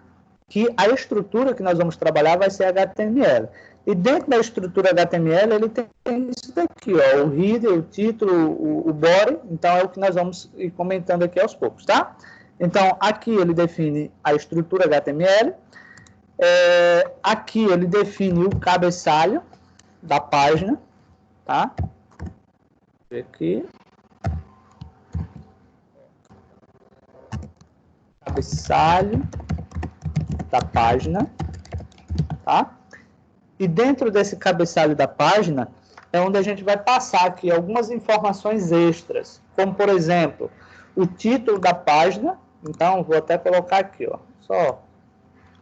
Speaker 1: que a estrutura que nós vamos trabalhar vai ser HTML. E dentro da estrutura HTML, ele tem isso daqui, ó, o header, o título, o body. Então, é o que nós vamos ir comentando aqui aos poucos, tá? Então, aqui ele define a estrutura HTML. Aqui ele define o cabeçalho da página, tá? Aqui. Cabeçalho da página, tá? E dentro desse cabeçalho da página é onde a gente vai passar aqui algumas informações extras, como por exemplo, o título da página. Então, vou até colocar aqui, ó, só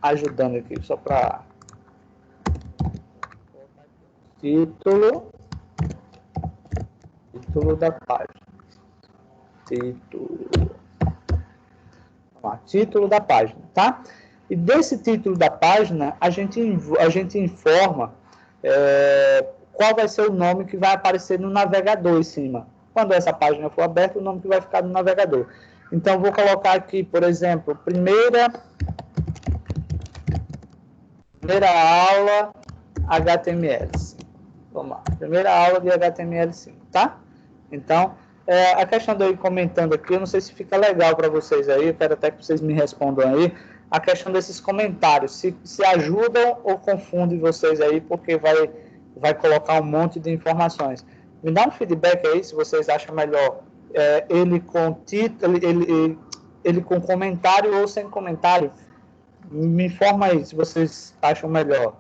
Speaker 1: ajudando aqui, só para título da página, título da página, tá? E desse título da página, a gente informa qual vai ser o nome que vai aparecer no navegador em cima. Quando essa página for aberta, o nome que vai ficar no navegador. Então, vou colocar aqui, por exemplo, primeira aula HTML5. Vamos lá, primeira aula de HTML5, tá? Então, a questão de eu ir comentando aqui, eu não sei se fica legal para vocês aí, eu quero até que vocês me respondam aí, a questão desses comentários, se ajudam ou confundem vocês aí, porque vai colocar um monte de informações. Me dá um feedback aí, se vocês acham melhor ele com título, ele com comentário ou sem comentário. Me informa aí, se vocês acham melhor.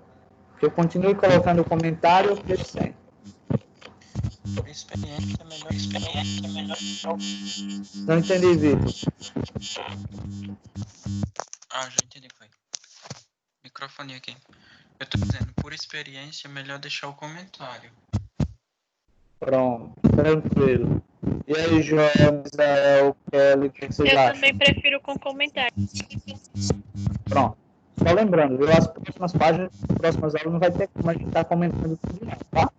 Speaker 1: Que eu continue colocando o comentário ou que sem.
Speaker 2: Por experiência é melhor.
Speaker 1: Não entendi, Vitor.
Speaker 2: Já entendi, foi. Microfone aqui. Eu tô dizendo, por experiência é melhor deixar o comentário.
Speaker 1: Pronto, tranquilo. E aí, Joel, Misael, Kelly, o que vocês acham?
Speaker 4: Eu também prefiro com comentário.
Speaker 1: Pronto. Só lembrando, viu? As próximas páginas, as próximas aulas não vai ter como a gente estar comentando tudo, não, tá?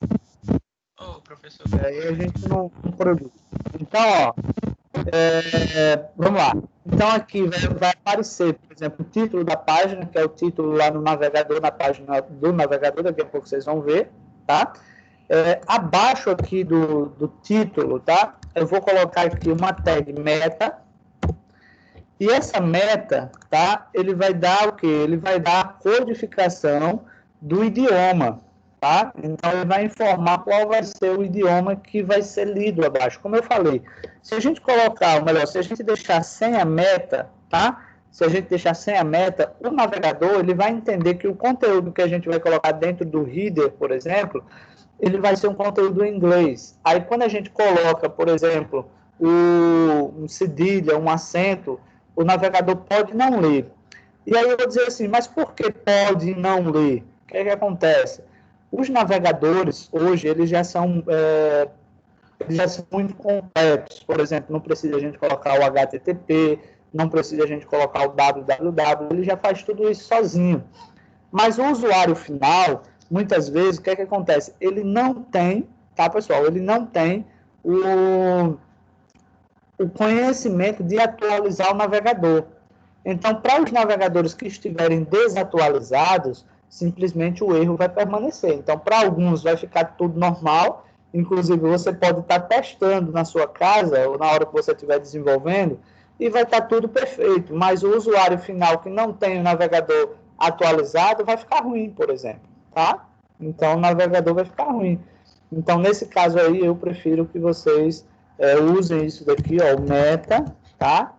Speaker 2: Professor.
Speaker 1: Aí a gente não produz. Então, ó, vamos lá. Então, aqui vai aparecer, por exemplo, o título da página, que é o título lá no navegador, na página do navegador, daqui a pouco vocês vão ver, tá? Abaixo aqui do título, tá? Eu vou colocar aqui uma tag meta. E essa meta, tá? Ele vai dar o quê? Ele vai dar a codificação do idioma, tá? Então, ele vai informar qual vai ser o idioma que vai ser lido abaixo. Como eu falei, se a gente colocar, ou melhor, se a gente deixar sem a meta, tá? Se a gente deixar sem a meta, o navegador, ele vai entender que o conteúdo que a gente vai colocar dentro do header, por exemplo, ele vai ser um conteúdo em inglês. Aí, quando a gente coloca, por exemplo, um cedilha, um acento, o navegador pode não ler. E aí eu vou dizer assim, mas por que pode não ler? O que é que acontece? Os navegadores, hoje, eles já são muito completos. Por exemplo, não precisa a gente colocar o HTTP, não precisa a gente colocar o www, ele já faz tudo isso sozinho. Mas o usuário final, muitas vezes, o que é que acontece? Ele não tem, tá, pessoal? Ele não tem o conhecimento de atualizar o navegador. Então, para os navegadores que estiverem desatualizados, simplesmente o erro vai permanecer. Então, para alguns vai ficar tudo normal, inclusive você pode estar testando na sua casa, ou na hora que você estiver desenvolvendo, e vai estar tudo perfeito, mas o usuário final que não tem o navegador atualizado vai ficar ruim, por exemplo, tá? Então, o navegador vai ficar ruim. Então, nesse caso aí, eu prefiro que vocês usem isso daqui, ó, o meta, tá?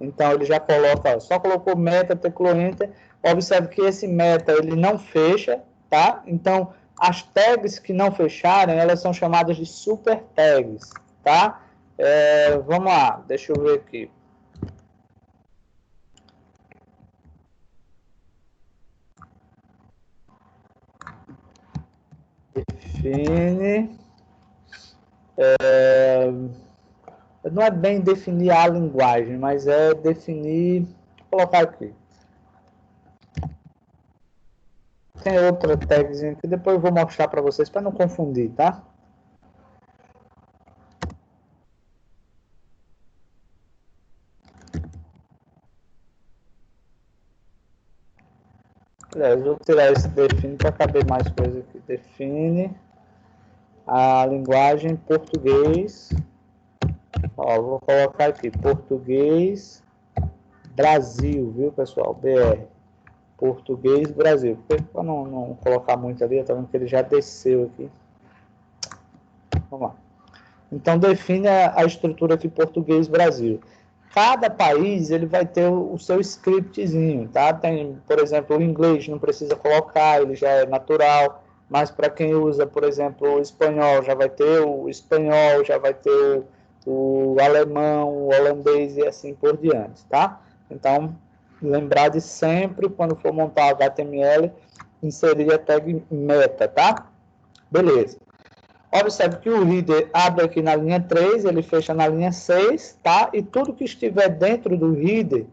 Speaker 1: Então, ele já coloca, ó, só colocou meta, teclou enter. Observe que esse meta, ele não fecha, tá? Então, as tags que não fecharem, elas são chamadas de super tags, tá? Vamos lá, deixa eu ver aqui. Define... não é bem definir a linguagem, mas é definir... Vou colocar aqui. Tem outra tagzinha que depois eu vou mostrar para vocês, para não confundir, tá? Eu vou tirar esse define para caber mais coisa aqui. Define a linguagem português. Ó, vou colocar aqui, português Brasil, viu, pessoal? BR. Português Brasil. Para não colocar muito ali, eu tô vendo que ele já desceu aqui. Vamos lá. Então, define a estrutura aqui, português Brasil. Cada país, ele vai ter o seu scriptzinho, tá? Tem, por exemplo, o inglês, não precisa colocar, ele já é natural. Mas para quem usa, por exemplo, o espanhol, já vai ter o espanhol, já vai ter o alemão, o holandês e assim por diante, tá? Então, lembrar de sempre, quando for montar o HTML, inserir a tag meta, tá? Beleza. Observe que o header abre aqui na linha 3, ele fecha na linha 6, tá? E tudo que estiver dentro do header,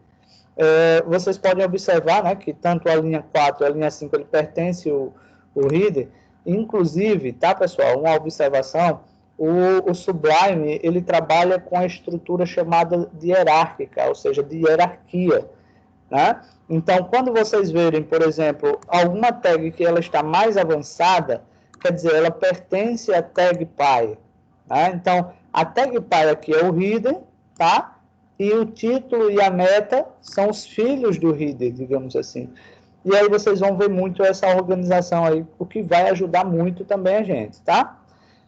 Speaker 1: vocês podem observar, né, que tanto a linha 4 e a linha 5, ele pertence o header. Inclusive, tá, pessoal, uma observação, o Sublime, ele trabalha com a estrutura chamada de hierárquica, ou seja, de hierarquia, né? Então, quando vocês verem, por exemplo, alguma tag que ela está mais avançada, quer dizer, ela pertence à tag pai, tá? Então, a tag pai aqui é o header, tá? E o título e a meta são os filhos do header, digamos assim. E aí vocês vão ver muito essa organização aí, o que vai ajudar muito também a gente, tá?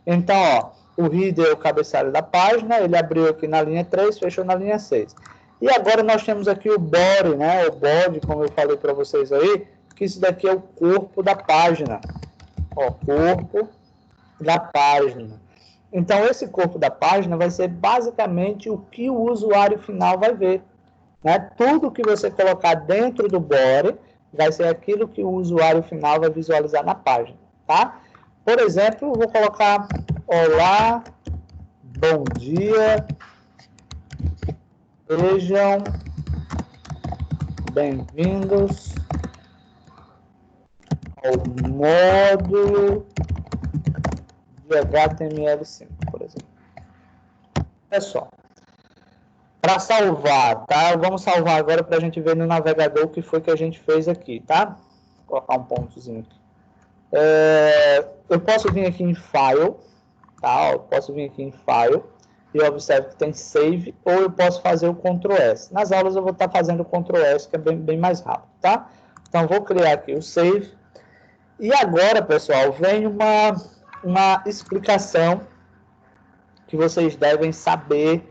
Speaker 1: Então, ó, o header é o cabeçalho da página, ele abriu aqui na linha 3, fechou na linha 6. E agora nós temos aqui o body, né? O body, como eu falei para vocês aí, que isso daqui é o corpo da página. Ó, corpo da página. Então, esse corpo da página vai ser basicamente o que o usuário final vai ver, né? Tudo que você colocar dentro do body vai ser aquilo que o usuário final vai visualizar na página, tá? Por exemplo, vou colocar olá, bom dia, sejam bem-vindos ao módulo de HTML5, por exemplo. Pessoal, para salvar, tá? Vamos salvar agora para a gente ver no navegador o que foi que a gente fez aqui, tá? Vou colocar um pontozinho aqui. Eu posso vir aqui em File, tá? Eu posso vir aqui em File e observe que tem Save, ou eu posso fazer o Ctrl S. Nas aulas eu vou estar fazendo o Ctrl S, que é bem mais rápido, tá? Então, vou criar aqui o Save. E agora, pessoal, vem uma explicação que vocês devem saber,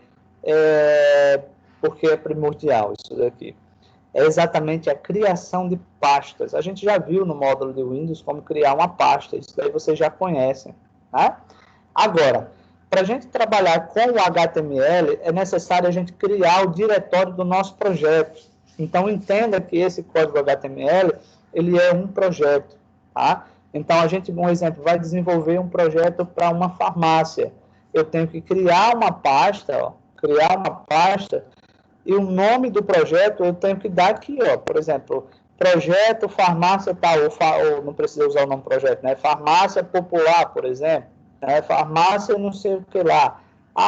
Speaker 1: porque é primordial isso daqui. É exatamente a criação de pastas. A gente já viu no módulo de Windows como criar uma pasta, isso daí vocês já conhecem, né? Agora, para a gente trabalhar com o HTML, é necessário a gente criar o diretório do nosso projeto. Então, entenda que esse código HTML, ele é um projeto, tá? Então, a gente, um exemplo, vai desenvolver um projeto para uma farmácia. Eu tenho que criar uma pasta, e o nome do projeto eu tenho que dar aqui, por exemplo, projeto farmácia tal, ou não precisa usar o nome projeto, né? Farmácia popular, por exemplo, né? Farmácia não sei o que lá.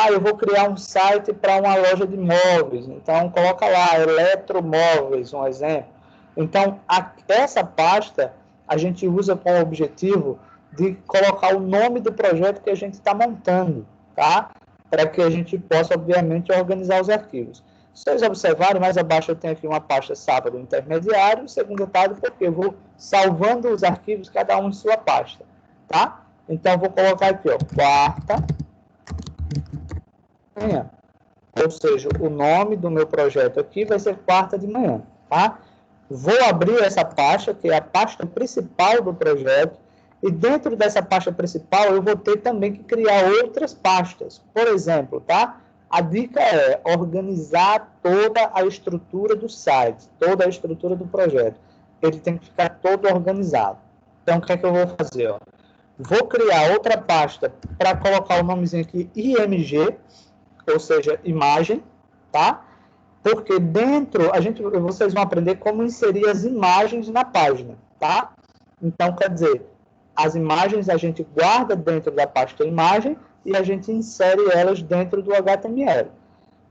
Speaker 1: Eu vou criar um site para uma loja de móveis, então coloca lá, eletromóveis, um exemplo. Então, essa pasta a gente usa com o objetivo de colocar o nome do projeto que a gente está montando, tá? Para que a gente possa, obviamente, organizar os arquivos. Se vocês observarem, mais abaixo eu tenho aqui uma pasta SAP do intermediário, segundo detalhe, porque eu vou salvando os arquivos, cada um em sua pasta, tá? Então, eu vou colocar aqui, quarta manhã. Ou seja, o nome do meu projeto aqui vai ser quarta de manhã, tá? Vou abrir essa pasta, que é a pasta principal do projeto, e dentro dessa pasta principal eu vou ter também que criar outras pastas. Por exemplo, tá? A dica é organizar toda a estrutura do site, toda a estrutura do projeto. Ele tem que ficar todo organizado. Então, o que é que eu vou fazer? Vou criar outra pasta para colocar o nomezinho aqui, IMG, ou seja, imagem, tá? Porque dentro, vocês vão aprender como inserir as imagens na página, tá? Então, quer dizer, as imagens a gente guarda dentro da pasta imagem e a gente insere elas dentro do HTML.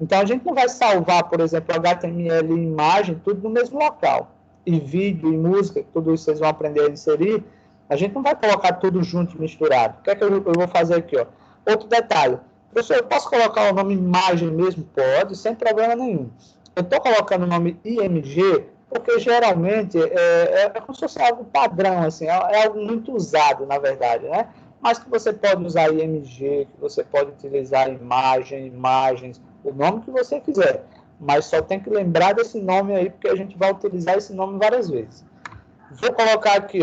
Speaker 1: Então, a gente não vai salvar, por exemplo, HTML e imagem, tudo no mesmo local. E vídeo e música, tudo isso vocês vão aprender a inserir. A gente não vai colocar tudo junto, misturado. O que é que eu vou fazer aqui? Outro detalhe. Professor, eu posso colocar o nome imagem mesmo? Pode, sem problema nenhum. Eu estou colocando o nome IMG porque geralmente é como se fosse algo padrão, assim, é algo muito usado, na verdade, né? Mas que você pode usar IMG, que você pode utilizar imagens, o nome que você quiser. Mas só tem que lembrar desse nome aí, porque a gente vai utilizar esse nome várias vezes. Vou colocar aqui,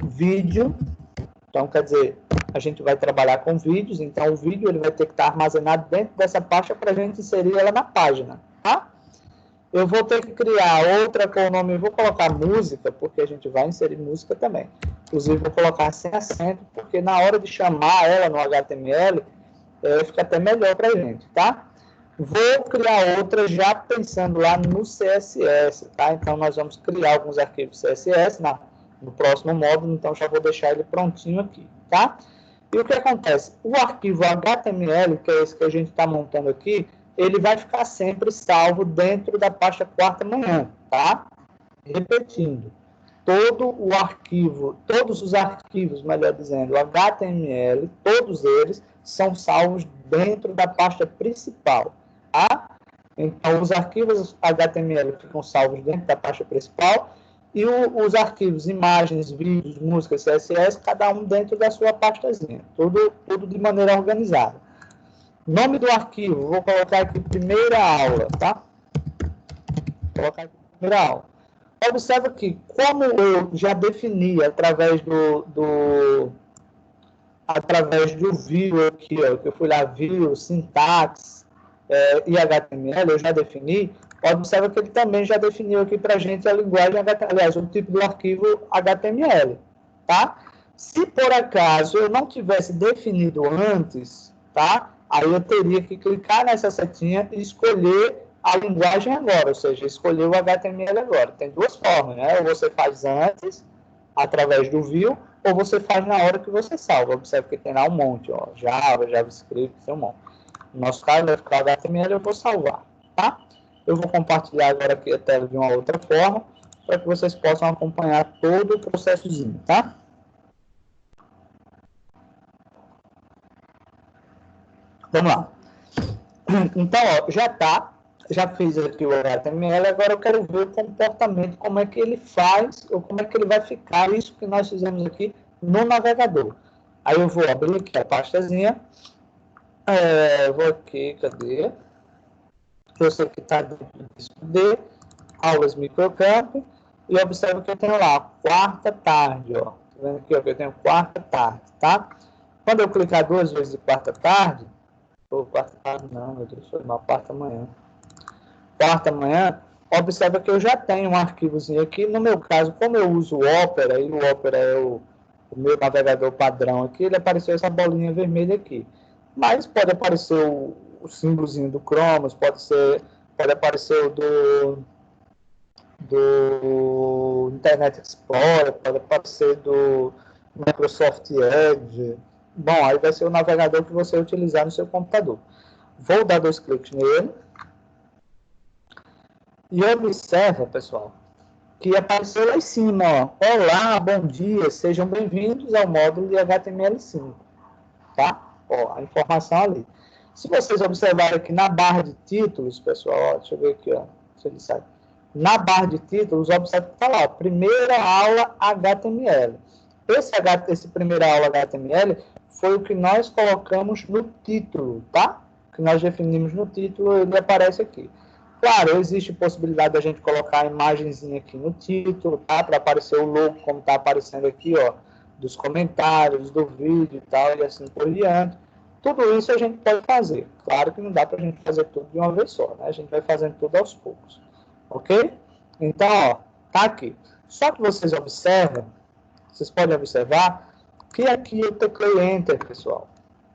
Speaker 1: vídeo. Então, quer dizer, a gente vai trabalhar com vídeos, então o vídeo ele vai ter que estar armazenado dentro dessa pasta para a gente inserir ela na página, tá? Eu vou ter que criar outra com o nome, vou colocar música, porque a gente vai inserir música também. Inclusive, vou colocar sem acento, porque na hora de chamar ela no HTML, fica até melhor para a gente, tá? Vou criar outra já pensando lá no CSS, tá? Então, nós vamos criar alguns arquivos CSS no próximo módulo, então já vou deixar ele prontinho aqui, tá? E o que acontece? O arquivo HTML, que é esse que a gente está montando aqui, ele vai ficar sempre salvo dentro da pasta quarta manhã, tá? Repetindo, todos os arquivos, melhor dizendo, HTML, todos eles são salvos dentro da pasta principal, tá? Então, os arquivos HTML ficam salvos dentro da pasta principal e os arquivos, imagens, vídeos, músicas, CSS, cada um dentro da sua pastazinha, tudo de maneira organizada. Nome do arquivo, vou colocar aqui primeira aula, tá? Vou colocar aqui primeira aula. Observa que, como eu já defini através do view aqui, que eu fui lá, view, sintaxe e HTML, eu já defini. Observa que ele também já definiu aqui para a gente a linguagem HTML, aliás, o tipo do arquivo HTML, tá? Se por acaso eu não tivesse definido antes, tá? Aí eu teria que clicar nessa setinha e escolher a linguagem agora, ou seja, escolher o HTML agora. Tem duas formas, né? Ou você faz antes, através do view, ou você faz na hora que você salva. Observe que tem lá um monte, Java, JavaScript, tem um monte. No nosso caso, vai ficar HTML, eu vou salvar, tá? Eu vou compartilhar agora aqui a tela de uma outra forma, para que vocês possam acompanhar todo o processozinho, tá? Vamos lá. Então, ó, já fiz aqui o HTML, agora eu quero ver o comportamento, como é que ele faz, ou como é que ele vai ficar, isso que nós fizemos aqui no navegador. Aí eu vou abrir aqui a pastazinha, vou aqui, cadê? Eu sei que está dentro do disco D, aulas microcamp, e observa que eu tenho lá, quarta tarde, ó. Tá vendo aqui, ó, que eu tenho quarta tarde, tá? Quando eu clicar 2 vezes de quarta tarde, ou quarta tarde não, meu Deus, foi mal, quarta manhã. Quarta manhã, observa que eu já tenho um arquivozinho aqui. No meu caso, como eu uso o Opera, e o Opera é o meu navegador padrão aqui, ele apareceu essa bolinha vermelha aqui. Mas pode aparecer o símbolozinho do Chrome, pode aparecer o do Internet Explorer, pode aparecer do Microsoft Edge. Bom, aí vai ser o navegador que você utilizar no seu computador. Vou dar 2 cliques nele. E observa, pessoal, que apareceu lá em cima, ó. Olá, bom dia, sejam bem-vindos ao módulo de HTML5. Tá? Ó, a informação ali. Se vocês observarem aqui na barra de títulos, pessoal, ó, deixa eu ver aqui, ó, se ele sai. Na barra de títulos, observa que está lá, ó, primeira aula HTML. Esse primeira aula HTML foi o que nós colocamos no título, tá? Que nós definimos no título, ele aparece aqui. Claro, existe possibilidade da gente colocar a imagenzinha aqui no título, tá? Para aparecer o logo, como está aparecendo aqui, ó, dos comentários, do vídeo e tal, e assim por diante. Tudo isso a gente pode fazer. Claro que não dá para a gente fazer tudo de uma vez só, né? A gente vai fazendo tudo aos poucos. Ok? Então, ó, tá aqui. Só que vocês observam, vocês podem observar, que aqui eu teclei Enter, pessoal.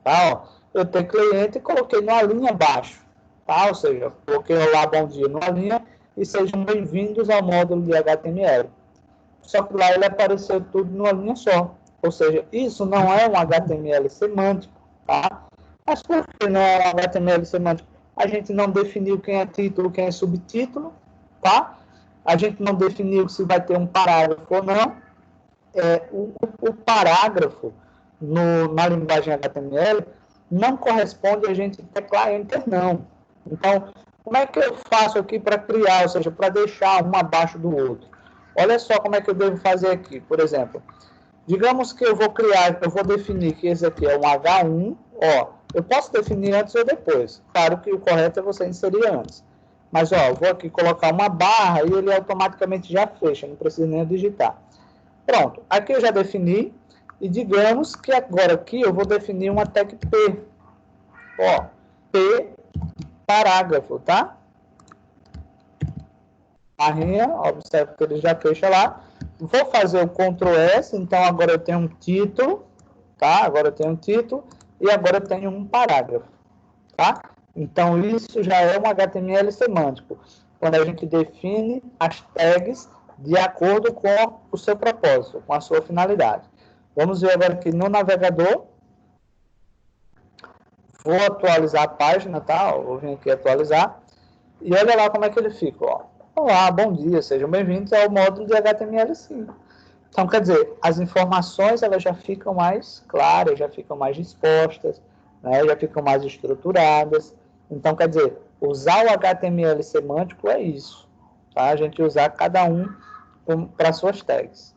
Speaker 1: Tá? Ó, eu teclei Enter e coloquei numa linha abaixo. Tá? Ou seja, coloquei olá, bom dia numa linha e sejam bem-vindos ao módulo de HTML. Só que lá ele apareceu tudo numa linha só. Ou seja, isso não é um HTML semântico. Tá? Mas por que não é um HTML semântico? A gente não definiu quem é título, quem é subtítulo. Tá? A gente não definiu se vai ter um parágrafo ou não. O parágrafo na linguagem HTML não corresponde a gente teclar Enter, não. Então, como é que eu faço aqui para criar, ou seja, para deixar um abaixo do outro? Olha só como é que eu devo fazer aqui. Por exemplo, digamos que eu vou definir que esse aqui é um H1, ó, eu posso definir antes ou depois. Claro que o correto é você inserir antes. Mas, ó, eu vou aqui colocar uma barra e ele automaticamente já fecha, não precisa nem digitar. Pronto, aqui eu já defini, e digamos que agora aqui eu vou definir uma tag P. Ó, P, parágrafo, tá? Barrinha, observe que ele já fecha lá. Vou fazer o Ctrl S, então agora eu tenho um título, tá? Agora eu tenho um título, e agora eu tenho um parágrafo, tá? Então isso já é um HTML semântico, quando a gente define as tags de acordo com o seu propósito, com a sua finalidade. Vamos ver agora aqui no navegador. Vou atualizar a página, tá? Vou vir aqui atualizar. E olha lá como é que ele fica, ó. Olá, bom dia, sejam bem-vindos ao módulo de HTML5. Então, quer dizer, as informações elas já ficam mais claras, já ficam mais dispostas, né? Já ficam mais estruturadas. Então, quer dizer, usar o HTML semântico é isso, tá? A gente usar cada um para suas tags.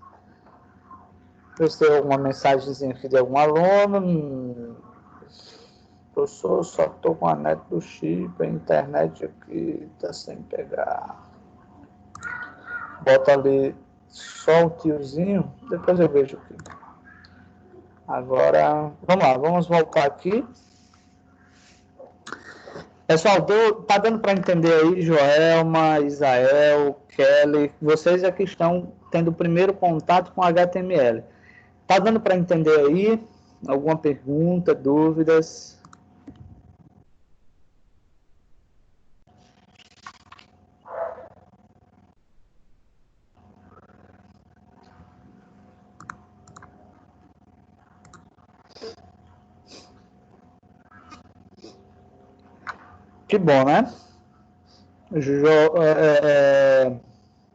Speaker 1: Eu sei alguma mensagenzinha aqui de algum aluno. Professor, só estou com a net do chip, a internet aqui está sem pegar. Bota ali só o tiozinho, depois eu vejo aqui. Agora, vamos lá, vamos voltar aqui. Pessoal, tá dando para entender aí, Joelma, Isael, Kelly, vocês aqui estão tendo o primeiro contato com HTML. Tá dando para entender aí? Alguma pergunta, dúvidas? Que bom, né?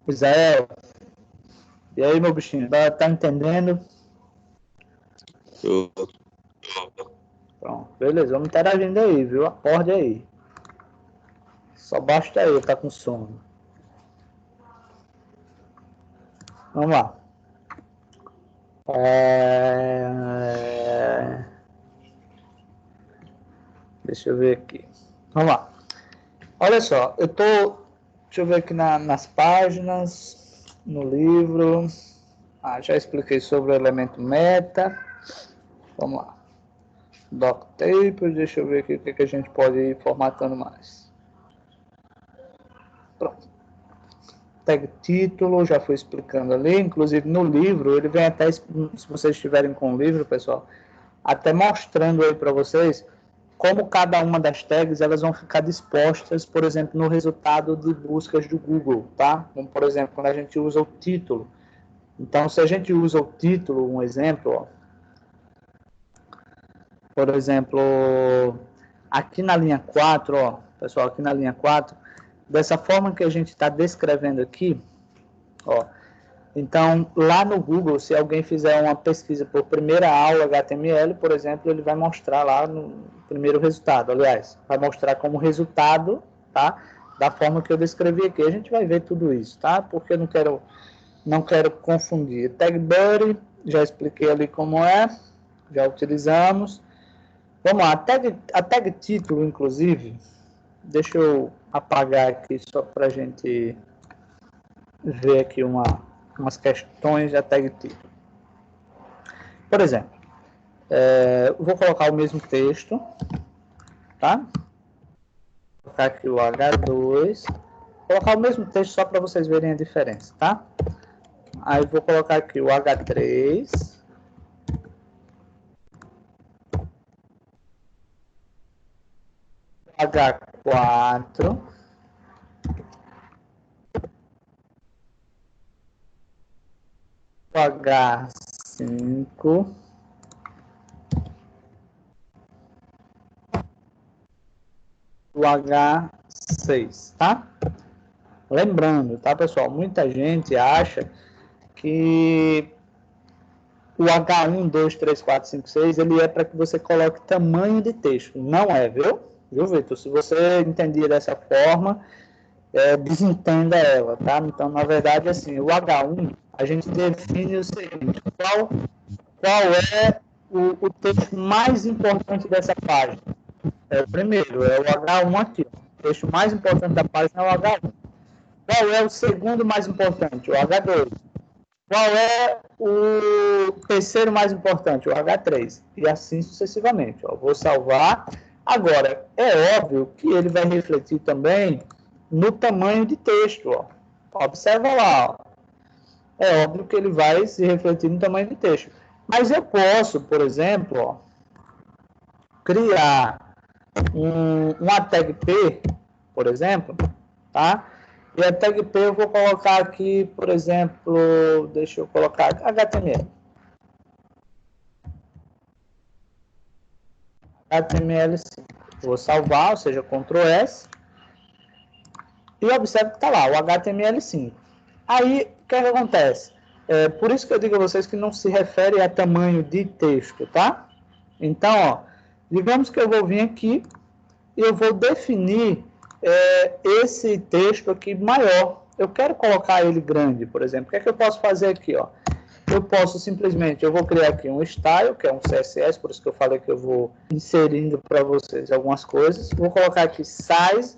Speaker 1: Israel. E aí, meu bichinho? Tá entendendo? Pronto, beleza, vamos interagindo aí, viu? Acorde aí. Só basta aí, tá com sono. Vamos lá. Deixa eu ver aqui. Vamos lá. Olha só, eu tô... Deixa eu ver aqui nas páginas, no livro. Já expliquei sobre o elemento meta. Vamos lá. Doctape, deixa eu ver aqui o que a gente pode ir formatando mais. Pronto. Tag título, já fui explicando ali. Inclusive no livro, ele vem até, se vocês estiverem com o livro, pessoal, até mostrando aí para vocês como cada uma das tags elas vão ficar dispostas, por exemplo, no resultado de buscas do Google, tá? Como, por exemplo, quando a gente usa o título. Então, se a gente usa o título, um exemplo, ó, por exemplo, aqui na linha 4, ó, pessoal, aqui na linha 4, dessa forma que a gente está descrevendo aqui, ó, então, lá no Google, se alguém fizer uma pesquisa por primeira aula HTML, por exemplo, ele vai mostrar lá no primeiro resultado, aliás, vai mostrar como resultado, tá? Da forma que eu descrevi aqui. A gente vai ver tudo isso, tá? Porque eu não quero confundir. Tag Buddy, já expliquei ali como é, já utilizamos. Vamos lá, a tag título, inclusive, deixa eu apagar aqui só para a gente ver aqui umas questões da tag título. Por exemplo, vou colocar o mesmo texto, tá? Vou colocar aqui o H2, colocar o mesmo texto só para vocês verem a diferença, tá? Aí vou colocar aqui o H3, H4, o H5, o H6, tá? Lembrando, tá, pessoal? Muita gente acha que o H1, 2, 3, 4, 5, 6, ele é para que você coloque tamanho de texto. Não é, viu? Viu, Vitor? Se você entender dessa forma, desentenda ela, tá? Então, na verdade, assim, o H1, a gente define o seguinte, qual é o texto mais importante dessa página? É o primeiro, é o H1 aqui. O texto mais importante da página é o H1. Qual é o segundo mais importante? O H2. Qual é o terceiro mais importante? O H3. E assim sucessivamente. Ó, vou salvar. Agora, é óbvio que ele vai refletir também no tamanho de texto. Ó. Observa lá. Ó. É óbvio que ele vai se refletir no tamanho de texto. Mas eu posso, por exemplo, ó, criar uma tag P, por exemplo, tá? E a tag P eu vou colocar aqui, por exemplo, deixa eu colocar HTML. HTML5. Vou salvar, ou seja, Ctrl S. E observe que está lá, o HTML5. Aí, o que acontece? Por isso que eu digo a vocês que não se refere a tamanho de texto, tá? Então, ó, digamos que eu vou vir aqui e eu vou definir esse texto aqui maior. Eu quero colocar ele grande, por exemplo. O que é que eu posso fazer aqui? Ó? Eu posso simplesmente, eu vou criar aqui um style, que é um CSS, por isso que eu falei que eu vou inserindo para vocês algumas coisas. Vou colocar aqui size.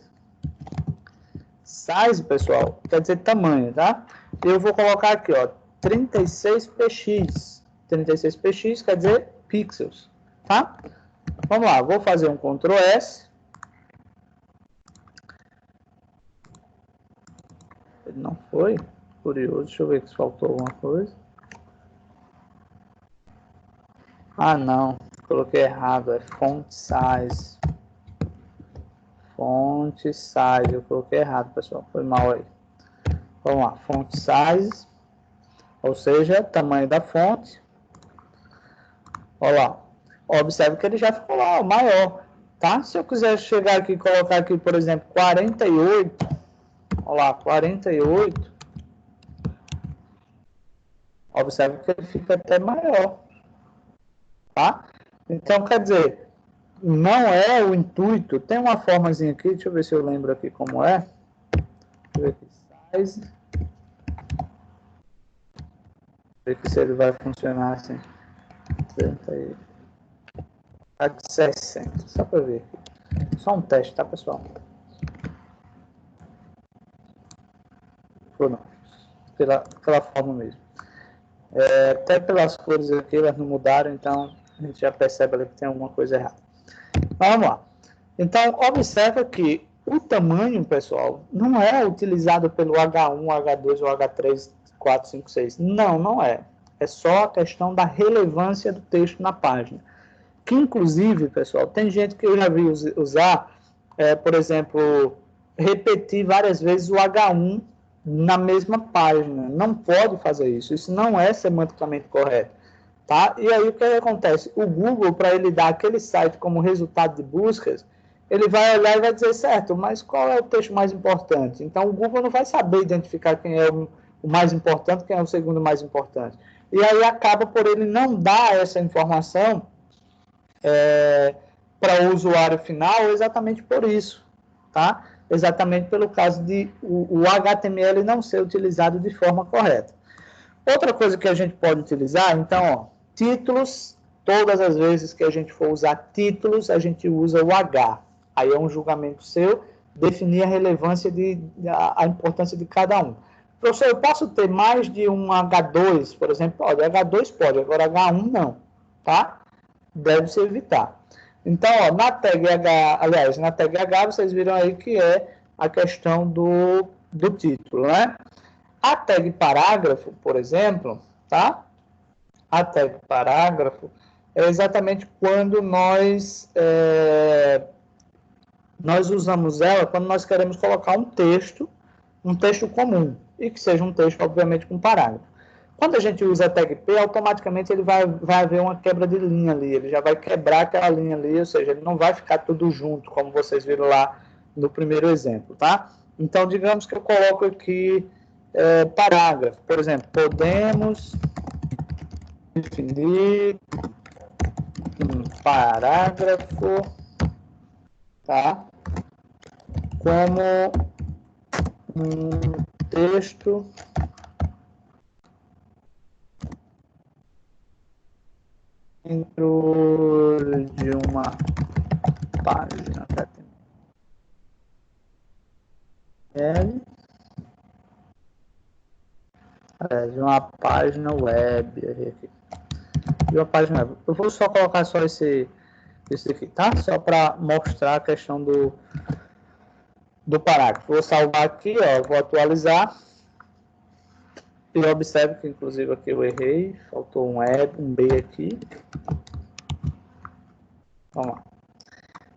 Speaker 1: Size, pessoal, quer dizer tamanho, tá? Eu vou colocar aqui, ó, 36px. 36px quer dizer pixels, tá? Vamos lá, vou fazer um Ctrl S. Ele não foi? Curioso, deixa eu ver se faltou alguma coisa. Ah, não, coloquei errado, é font size. Font size, eu coloquei errado, pessoal, foi mal aí. Vamos lá, font size, ou seja, tamanho da fonte. Olha lá, observe que ele já ficou lá, maior, tá? Se eu quiser chegar aqui e colocar aqui, por exemplo, 48, olha lá, 48, observe que ele fica até maior, tá? Então, quer dizer, não é o intuito. Tem uma formazinha aqui, deixa eu ver se eu lembro aqui como é. Deixa eu ver aqui, size. Ver se ele vai funcionar assim. 30 aí. A de 60, só para ver. Só um teste, tá, pessoal? Ou não. Pela forma mesmo. Até pelas cores aqui, elas não mudaram, então a gente já percebe ali que tem alguma coisa errada. Mas vamos lá. Então, observa que o tamanho, pessoal, não é utilizado pelo H1, H2 ou H3, 4, 5, 6. Não, não é. É só a questão da relevância do texto na página. Que, inclusive, pessoal, tem gente que eu já vi usar, por exemplo, repetir várias vezes o H1 na mesma página. Não pode fazer isso. Isso não é semanticamente correto. Tá? E aí, o que acontece? O Google, para ele dar aquele site como resultado de buscas, ele vai olhar e vai dizer, certo, mas qual é o texto mais importante? Então, o Google não vai saber identificar quem é o mais importante, quem é o segundo mais importante. E aí, acaba por ele não dar essa informação para o usuário final exatamente por isso, tá? Exatamente pelo caso de o HTML não ser utilizado de forma correta. Outra coisa que a gente pode utilizar, então, ó, títulos, todas as vezes que a gente for usar títulos, a gente usa o H. Aí é um julgamento seu, definir a relevância, a importância de cada um. Professor, eu posso ter mais de um H2, por exemplo? Pode, H2 pode, agora H1 não, tá? Deve-se evitar. Então, ó, na tag H, aliás, na tag H, vocês viram aí que é a questão do título, né? A tag parágrafo, por exemplo, tá? A tag parágrafo é exatamente quando nós usamos ela quando nós queremos colocar um texto comum, e que seja um texto, obviamente, com parágrafo. Quando a gente usa a tag P, automaticamente ele vai haver uma quebra de linha ali, ele já vai quebrar aquela linha ali, ou seja, ele não vai ficar tudo junto, como vocês viram lá no primeiro exemplo, tá? Então, digamos que eu coloco aqui parágrafo, por exemplo, podemos definir um parágrafo, tá? Como um texto dentro de uma página de uma página web aqui. De uma página web. Eu vou só colocar só esse aqui, tá? Só para mostrar a questão do parágrafo. Vou salvar aqui, ó, vou atualizar. E observe que, inclusive, aqui eu errei. Faltou um B aqui. Vamos lá.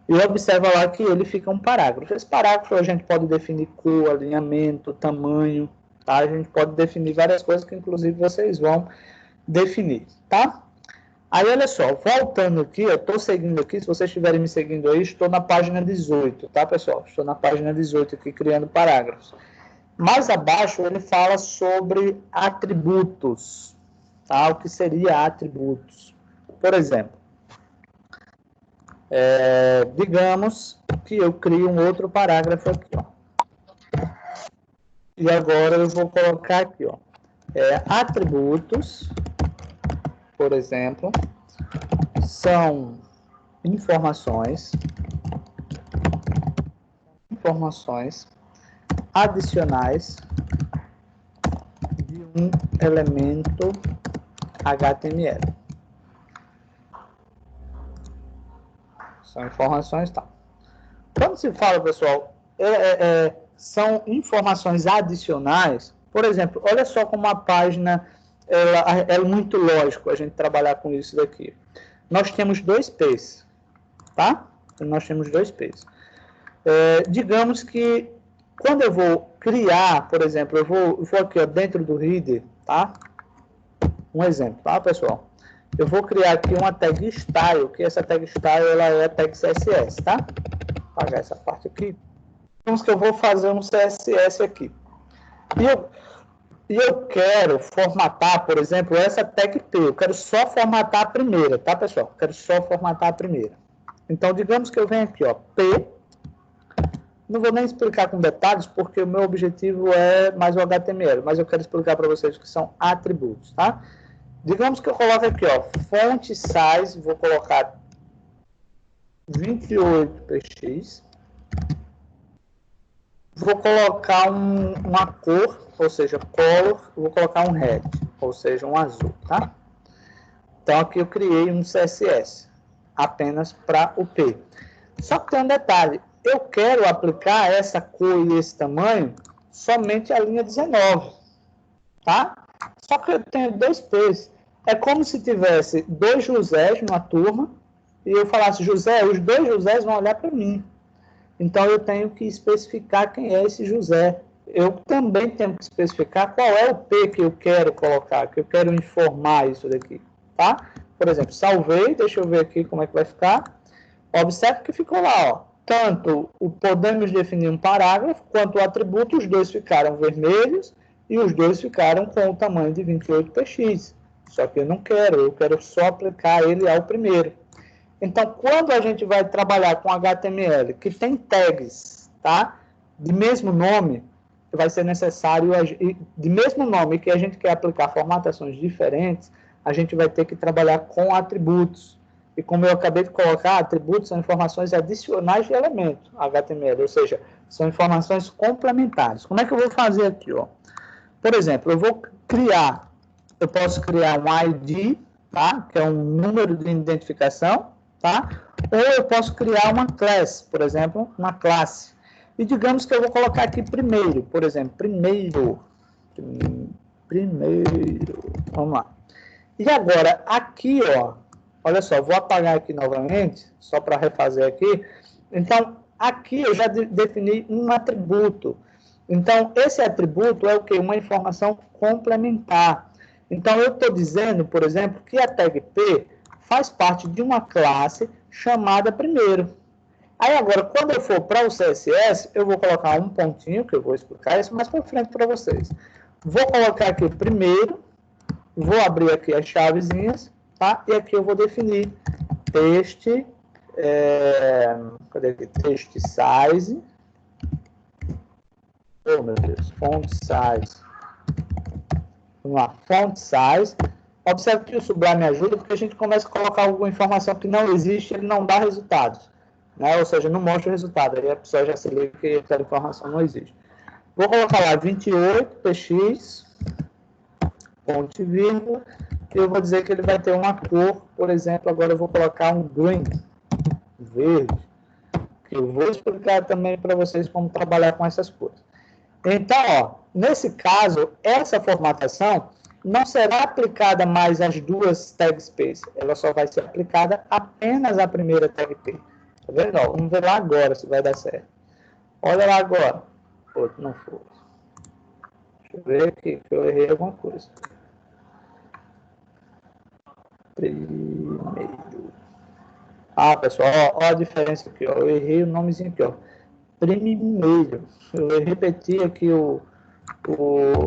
Speaker 1: E observa lá que ele fica um parágrafo. Esse parágrafo a gente pode definir cor, alinhamento, tamanho, tá? A gente pode definir várias coisas que, inclusive, vocês vão definir, tá? Aí, olha só, voltando aqui, eu estou seguindo aqui, se vocês estiverem me seguindo aí, estou na página 18, tá, pessoal? Estou na página 18 aqui, criando parágrafos. Mais abaixo, ele fala sobre atributos, tá? O que seria atributos? Por exemplo, digamos que eu crio um outro parágrafo aqui, ó. E agora eu vou colocar aqui, ó, atributos, por exemplo, são informações adicionais de um elemento HTML. São informações, tá? Quando se fala, pessoal, são informações adicionais, por exemplo, olha só como a página é muito lógico a gente trabalhar com isso daqui. Nós temos 2 P's, tá? Nós temos 2 P's. Digamos que quando eu vou criar, por exemplo, eu vou aqui, ó, dentro do Reader, tá? Um exemplo, tá, pessoal? Eu vou criar aqui uma tag style, que essa tag style ela é a tag CSS, tá? Vou apagar essa parte aqui. Digamos que eu vou fazer um CSS aqui. E eu quero formatar, por exemplo, essa tag P. Eu quero só formatar a primeira, tá, pessoal? Quero só formatar a primeira. Então, digamos que eu venho aqui, ó, P. Não vou nem explicar com detalhes, porque o meu objetivo é mais o HTML, mas eu quero explicar para vocês o que são atributos, tá? Digamos que eu coloco aqui, ó, font size, vou colocar 28px. Vou colocar uma cor, ou seja, color, vou colocar um red, ou seja, um azul, tá? Então, aqui eu criei um CSS, apenas para o P. Só que tem um detalhe, eu quero aplicar essa cor e esse tamanho somente a linha 19, tá? Só que eu tenho 2 P's. É como se tivesse 2 Josés numa turma e eu falasse, José, os 2 Josés vão olhar para mim. Então, eu tenho que especificar quem é esse José. Eu também tenho que especificar qual é o P que eu quero colocar, que eu quero informar isso daqui, tá? Por exemplo, salvei, deixa eu ver aqui como é que vai ficar. Observe que ficou lá, ó. Tanto podemos definir um parágrafo, quanto o atributo, os dois ficaram vermelhos e os dois ficaram com o tamanho de 28px. Só que eu quero só aplicar ele ao primeiro. Então, quando a gente vai trabalhar com HTML, que tem tags, tá? De mesmo nome, vai ser necessário, de mesmo nome que a gente quer aplicar formatações diferentes, a gente vai ter que trabalhar com atributos. E como eu acabei de colocar, atributos são informações adicionais de elemento HTML, ou seja, são informações complementares. Como é que eu vou fazer aqui, ó? Por exemplo, eu posso criar um ID, tá? Que é um número de identificação, tá? Ou eu posso criar uma class, por exemplo, uma classe. E digamos que eu vou colocar aqui primeiro, por exemplo, primeiro. Vamos lá. E agora, aqui, ó, olha só, vou apagar aqui novamente, só para refazer aqui. Então, aqui eu já defini um atributo. Então, esse atributo é o quê? Uma informação complementar. Então, eu estou dizendo, por exemplo, que a tag P faz parte de uma classe chamada primeiro. Aí, agora, quando eu for para o CSS, eu vou colocar um pontinho, que eu vou explicar isso mais para frente para vocês. Vou colocar aqui primeiro, vou abrir aqui as chavezinhas, tá? E aqui eu vou definir text, cadê aqui? Text size. Oh, meu Deus, font size. Vamos lá, font size. Observe que o Sublime ajuda, porque a gente começa a colocar alguma informação que não existe, ele não dá resultados, né? Ou seja, não mostra o resultado, aí a pessoa já se liga que aquela informação não existe. Vou colocar lá 28px, ponto e vírgula, e eu vou dizer que ele vai ter uma cor, por exemplo, agora eu vou colocar um green, verde, que eu vou explicar também para vocês como trabalhar com essas cores. Então, ó, nesse caso, essa formatação não será aplicada mais às duas tags P, ela só vai ser aplicada apenas à primeira tag P. Tá vendo? Ó, vamos ver lá agora se vai dar certo. Olha lá agora. Outro não foi. Deixa eu ver aqui, que eu errei alguma coisa. Primeiro. Ah, pessoal, ó a diferença aqui, ó. Eu errei o nomezinho aqui, ó. Primeiro. Eu repeti aqui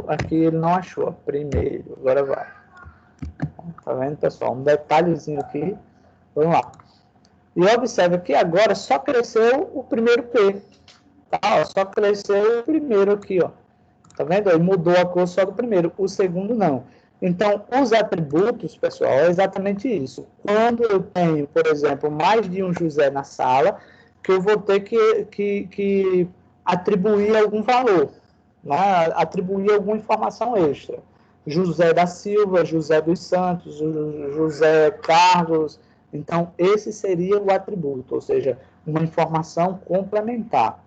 Speaker 1: aqui ele não achou. Primeiro. Agora vai. Tá vendo, pessoal? Um detalhezinho aqui. Vamos lá. E observa que agora só cresceu o primeiro P. Tá? Ó, só cresceu o primeiro aqui, ó. Tá vendo? Ele mudou a cor só do primeiro. O segundo não. Então, os atributos, pessoal, é exatamente isso. Quando eu tenho, por exemplo, mais de um José na sala, que eu vou ter que atribuir algum valor, né? Atribuir alguma informação extra. José da Silva, José dos Santos, José Carlos. Então, esse seria o atributo, ou seja, uma informação complementar.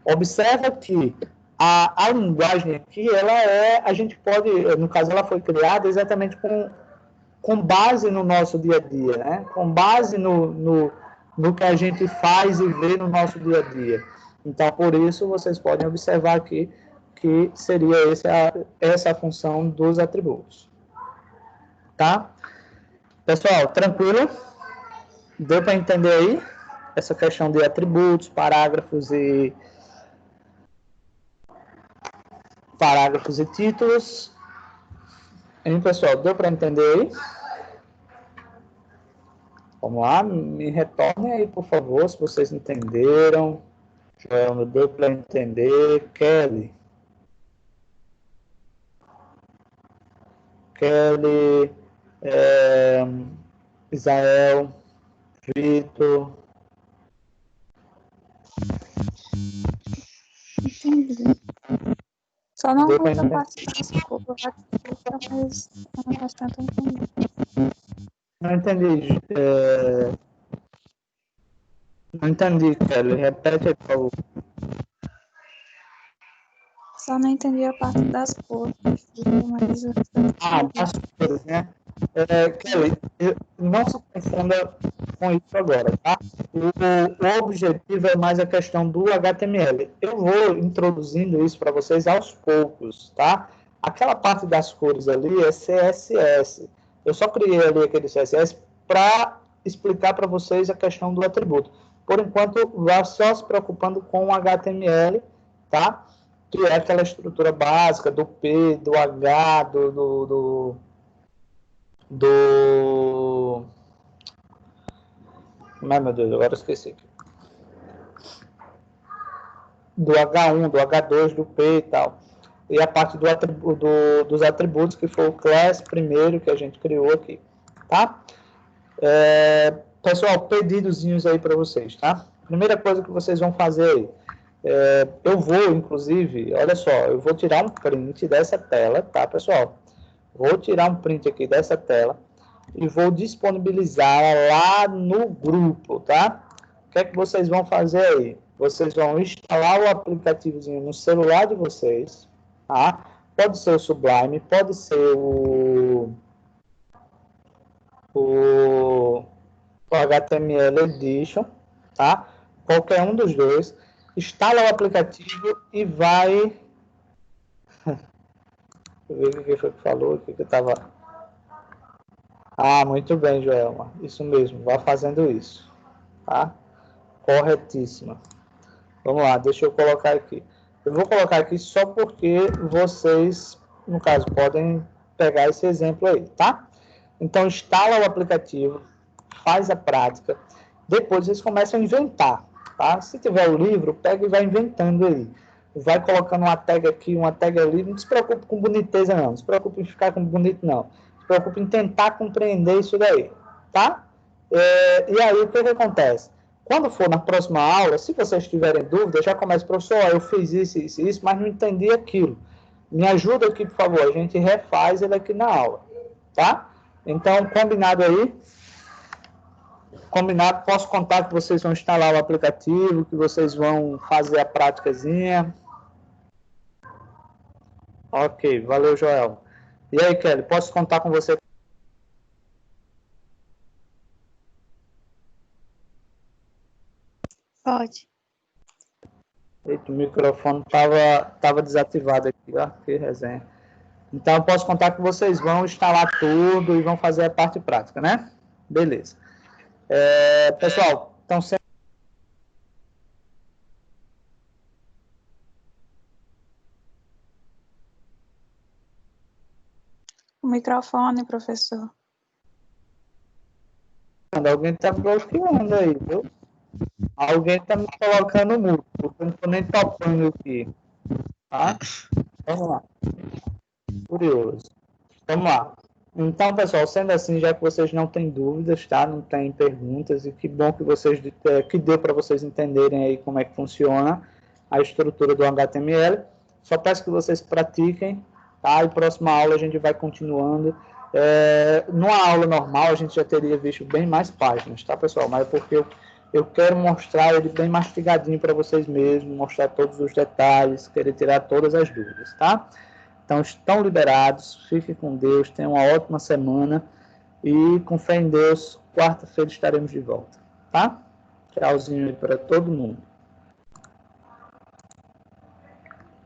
Speaker 1: Observa que a linguagem aqui, a gente pode, no caso, ela foi criada exatamente com base no nosso dia a dia, né? Com base no que a gente faz e vê no nosso dia a dia. Então, por isso, vocês podem observar aqui que seria essa a função dos atributos. Tá? Pessoal, tranquilo? Deu para entender aí? Essa questão de atributos, parágrafos e títulos. Hein, pessoal? Deu para entender aí? Vamos lá, me retornem aí, por favor, se vocês entenderam. Joel, não deu para entender. Kelly, Israel, Vitor.
Speaker 5: Entendi. Só não
Speaker 1: Deu pra
Speaker 5: muita
Speaker 1: entender?
Speaker 5: parte das cores, mas o restante eu entendi.
Speaker 1: Não entendi. Não entendi, Kelly. Repete aí, por favor.
Speaker 5: Só não entendi a parte das cores, mas o restante eu entendi.
Speaker 1: Das cores, né? Kelly, não se confunda com isso agora, tá? O objetivo é mais a questão do HTML. Eu vou introduzindo isso para vocês aos poucos, tá? Aquela parte das cores ali é CSS. Eu só criei ali aquele CSS para explicar para vocês a questão do atributo. Por enquanto, vá só se preocupando com o HTML, tá? Que é aquela estrutura básica do P, do H, Ai, meu Deus, agora eu esqueci aqui. Do H1, do H2, do P e tal. E a parte dos atributos, que foi o class primeiro que a gente criou aqui, tá? Pessoal, pedidozinhos aí para vocês, tá? Primeira coisa que vocês vão fazer aí. Eu vou, inclusive, olha só, eu vou tirar um print dessa tela, tá, pessoal? Vou tirar um print aqui dessa tela e vou disponibilizar lá no grupo, tá? O que é que vocês vão fazer aí? Vocês vão instalar o aplicativozinho no celular de vocês, tá? Pode ser o Sublime, pode ser o HTML Edition, tá? Qualquer um dos dois. Instala o aplicativo e vai... Deixa eu ver o que foi que falou, o que eu estava... muito bem, Joelma. Isso mesmo, vá fazendo isso, tá? Corretíssima. Vamos lá, deixa eu colocar aqui. Eu vou colocar aqui só porque vocês, no caso, podem pegar esse exemplo aí, tá? Então, instala o aplicativo, faz a prática, depois vocês começam a inventar, tá? Se tiver o livro, pega e vai inventando aí. Vai colocando uma tag aqui, uma tag ali, não se preocupe com boniteza não, não se preocupe em ficar com bonito não, se preocupe em tentar compreender isso daí, tá? E aí, o que acontece? Quando for na próxima aula, se vocês tiverem dúvida, já começa, professor, eu fiz isso, mas não entendi aquilo. Me ajuda aqui, por favor, a gente refaz ele aqui na aula, tá? Então, combinado aí? Combinado, posso contar que vocês vão instalar o aplicativo, que vocês vão fazer a práticazinha. Ok, valeu, Joel. E aí, Kelly, posso contar com você?
Speaker 5: Pode.
Speaker 1: Eita, o microfone estava desativado aqui, ó, que resenha. Então, eu posso contar que vocês vão instalar tudo e vão fazer a parte prática, né? Beleza. Pessoal, estão sempre...
Speaker 5: O microfone, professor.
Speaker 1: Alguém está bloqueando aí, viu? Alguém está me colocando mudo, porque eu não estou nem tocando aqui. Tá? Vamos lá. Curioso. Vamos lá. Então, pessoal, sendo assim, já que vocês não têm dúvidas, tá? Não tem perguntas, e que bom que vocês que deu para vocês entenderem aí como é que funciona a estrutura do HTML. Só peço que vocês pratiquem, tá? E próxima aula a gente vai continuando. Numa aula normal a gente já teria visto bem mais páginas, tá, pessoal? Mas é porque eu quero mostrar ele bem mastigadinho para vocês mesmos, mostrar todos os detalhes, querer tirar todas as dúvidas, tá? Então, estão liberados, fiquem com Deus, tenham uma ótima semana e, com fé em Deus, quarta-feira estaremos de volta, tá? Tchauzinho aí para todo mundo.